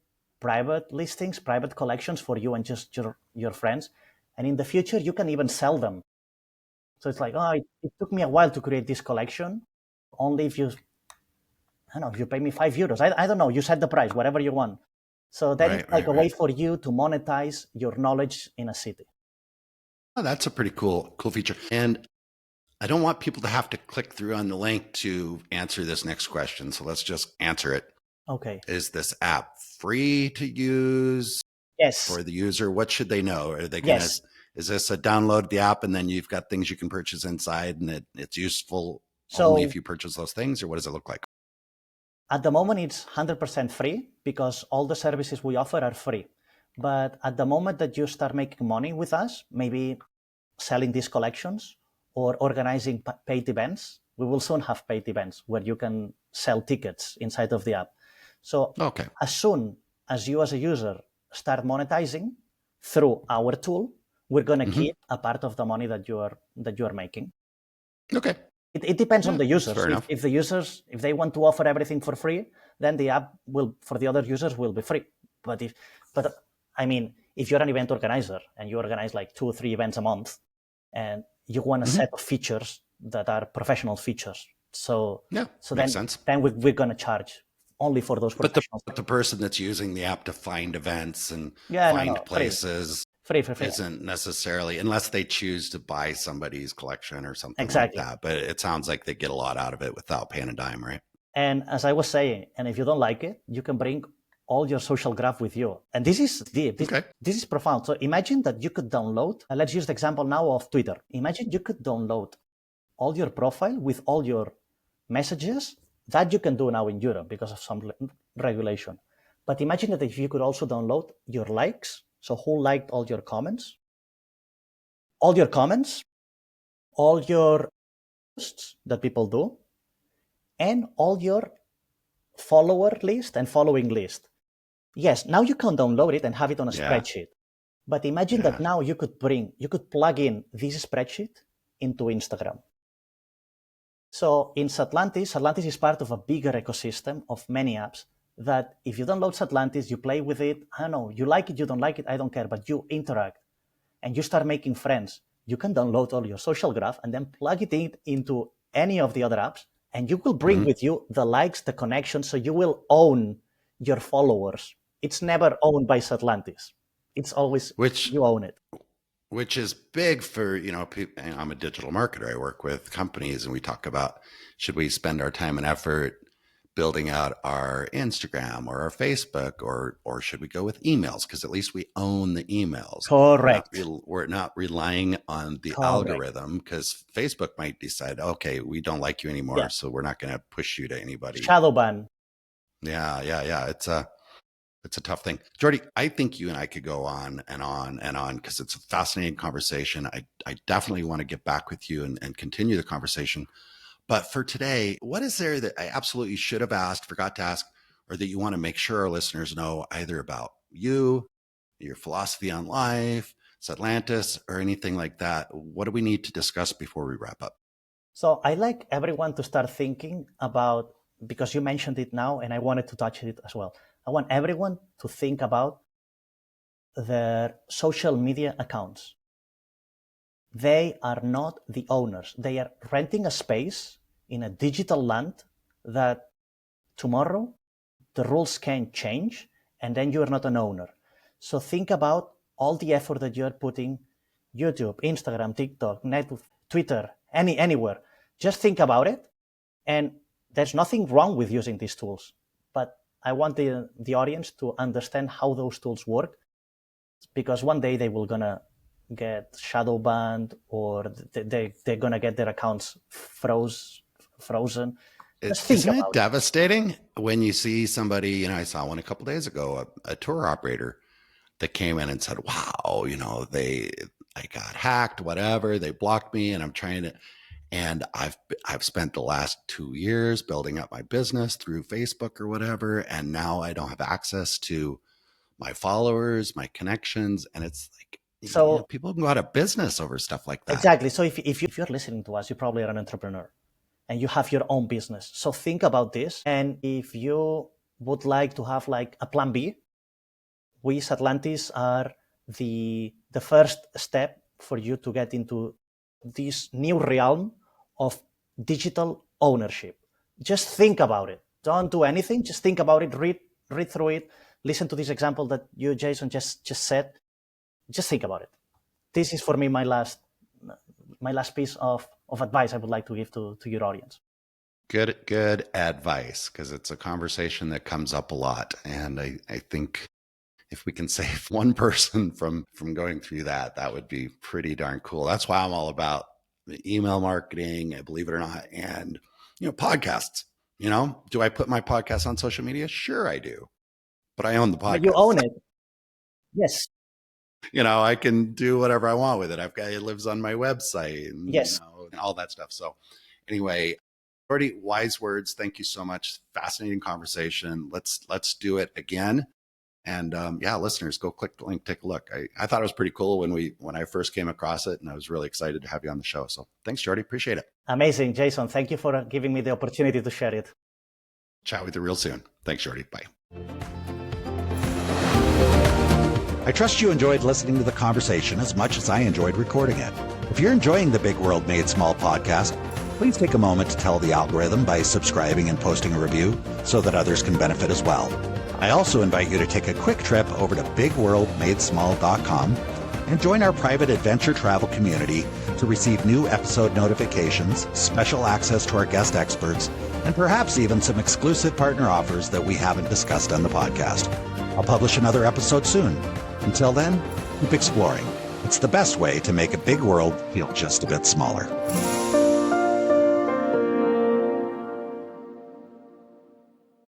Speaker 2: private listings, private collections for you and just your friends. And in the future, you can even sell them. So it's like, it took me a while to create this collection. Only if you pay me €5. I don't know, you set the price, whatever you want. So that is like a way for you to monetize your knowledge in a city.
Speaker 3: Oh, that's a pretty cool feature. And I don't want people to have to click through on the link to answer this next question. So let's just answer it.
Speaker 2: Okay.
Speaker 3: Is this app free to use?
Speaker 2: Yes.
Speaker 3: For the user? What should they know? Are they going to, is this a download the app and then you've got things you can purchase inside and it's useful only if you purchase those things, or what does it look like?
Speaker 2: At the moment, it's 100% free because all the services we offer are free. But at the moment that you start making money with us, maybe selling these collections or organizing paid events, we will soon have paid events where you can sell tickets inside of the app. So as soon as you as a user start monetizing through our tool, we're going to keep a part of the money that you are making.
Speaker 3: Okay.
Speaker 2: It depends on the users. If the users, if they want to offer everything for free, then the app will, for the other users, will be free. But I mean, if you're an event organizer and you organize like 2 or 3 events a month, and you want a set of features that are professional features, so then we're going to charge only for those professional.
Speaker 3: But the person that's using the app to find events and find places.
Speaker 2: Free.
Speaker 3: Isn't necessarily, unless they choose to buy somebody's collection or something like that. But it sounds like they get a lot out of it without paying a dime, right?
Speaker 2: And as I was saying, and if you don't like it, you can bring all your social graph with you. And this is deep. This is profound. So imagine that you could download, let's use the example now of Twitter. Imagine you could download all your profile with all your messages. That you can do now in Europe because of some regulation. But imagine that if you could also download your likes. So who liked all your comments, all your posts that people do, and all your follower list and following list. Yes, now you can download it and have it on a spreadsheet. But imagine that now you could plug in this spreadsheet into Instagram. So in Satlantis is part of a bigger ecosystem of many apps that if you download Satlantis, you play with it, I don't know, you like it, you don't like it, I don't care, but you interact and you start making friends. You can download all your social graph and then plug it into any of the other apps, and you will bring with you the likes, the connections, so you will own your followers. It's never owned by Satlantis. It's always you own it.
Speaker 3: Which is big for, I'm a digital marketer. I work with companies and we talk about, should we spend our time and effort building out our Instagram or our Facebook, or should we go with emails? Because at least we own the emails.
Speaker 2: Correct.
Speaker 3: We're not relying on the algorithm, because Facebook might decide, okay, we don't like you anymore, so we're not going to push you to anybody.
Speaker 2: Shadow ban.
Speaker 3: Yeah. It's a tough thing. Jordi, I think you and I could go on and on and on because it's a fascinating conversation. I definitely want to get back with you and continue the conversation. But for today, what is there that I absolutely should have asked, forgot to ask, or that you want to make sure our listeners know either about you, your philosophy on life, Satlantis, or anything like that? What do we need to discuss before we wrap up?
Speaker 2: So I like everyone to start thinking about, because you mentioned it now, and I wanted to touch it as well. I want everyone to think about their social media accounts. They are not the owners. They are renting a space in a digital land that tomorrow the rules can change and then you are not an owner. So think about all the effort that you're putting, YouTube, Instagram, TikTok, Twitter, anywhere. Just think about it. And there's nothing wrong with using these tools. But I want the audience to understand how those tools work, because one day they will gonna get shadow banned, or they're gonna get their accounts frozen.
Speaker 3: Isn't it devastating when you see somebody? I saw one a couple of days ago, a tour operator that came in and said, "Wow, I got hacked, whatever. They blocked me, and I'm trying to." And I've spent the last 2 years building up my business through Facebook or whatever, and now I don't have access to my followers, my connections, and it's like, people can go out of business over stuff like that.
Speaker 2: Exactly. So if you're listening to us, you probably are an entrepreneur and you have your own business. So think about this. And if you would like to have like a plan B, we Satlantis are the first step for you to get into this new realm of digital ownership. Just think about it. Don't do anything. Just think about it. Read through it. Listen to this example that you, Jason, just said. Just think about it. This is for me my last piece of advice I would like to give to your audience.
Speaker 3: Good advice, because it's a conversation that comes up a lot. And I think if we can save one person from going through that would be pretty darn cool. That's why I'm all about email marketing, believe it or not, and podcasts. You know, do I put my podcast on social media? Sure, I do. But I own the podcast.
Speaker 2: But you own it. Yes.
Speaker 3: You know, I can do whatever I want with it. It lives on my website and,
Speaker 2: yes.
Speaker 3: And all that stuff. So anyway, Jordi, wise words. Thank you so much. Fascinating conversation. Let's do it again. And listeners, go click the link, take a look. I thought it was pretty cool when I first came across it, and I was really excited to have you on the show. So thanks, Jordi. Appreciate it.
Speaker 2: Amazing, Jason. Thank you for giving me the opportunity to share it.
Speaker 3: Chat with you real soon. Thanks, Jordi. Bye.
Speaker 1: I trust you enjoyed listening to the conversation as much as I enjoyed recording it. If you're enjoying the Big World Made Small podcast, please take a moment to tell the algorithm by subscribing and posting a review so that others can benefit as well. I also invite you to take a quick trip over to bigworldmadesmall.com and join our private adventure travel community to receive new episode notifications, special access to our guest experts, and perhaps even some exclusive partner offers that we haven't discussed on the podcast. I'll publish another episode soon. Until then, keep exploring. It's the best way to make a big world feel just a bit smaller.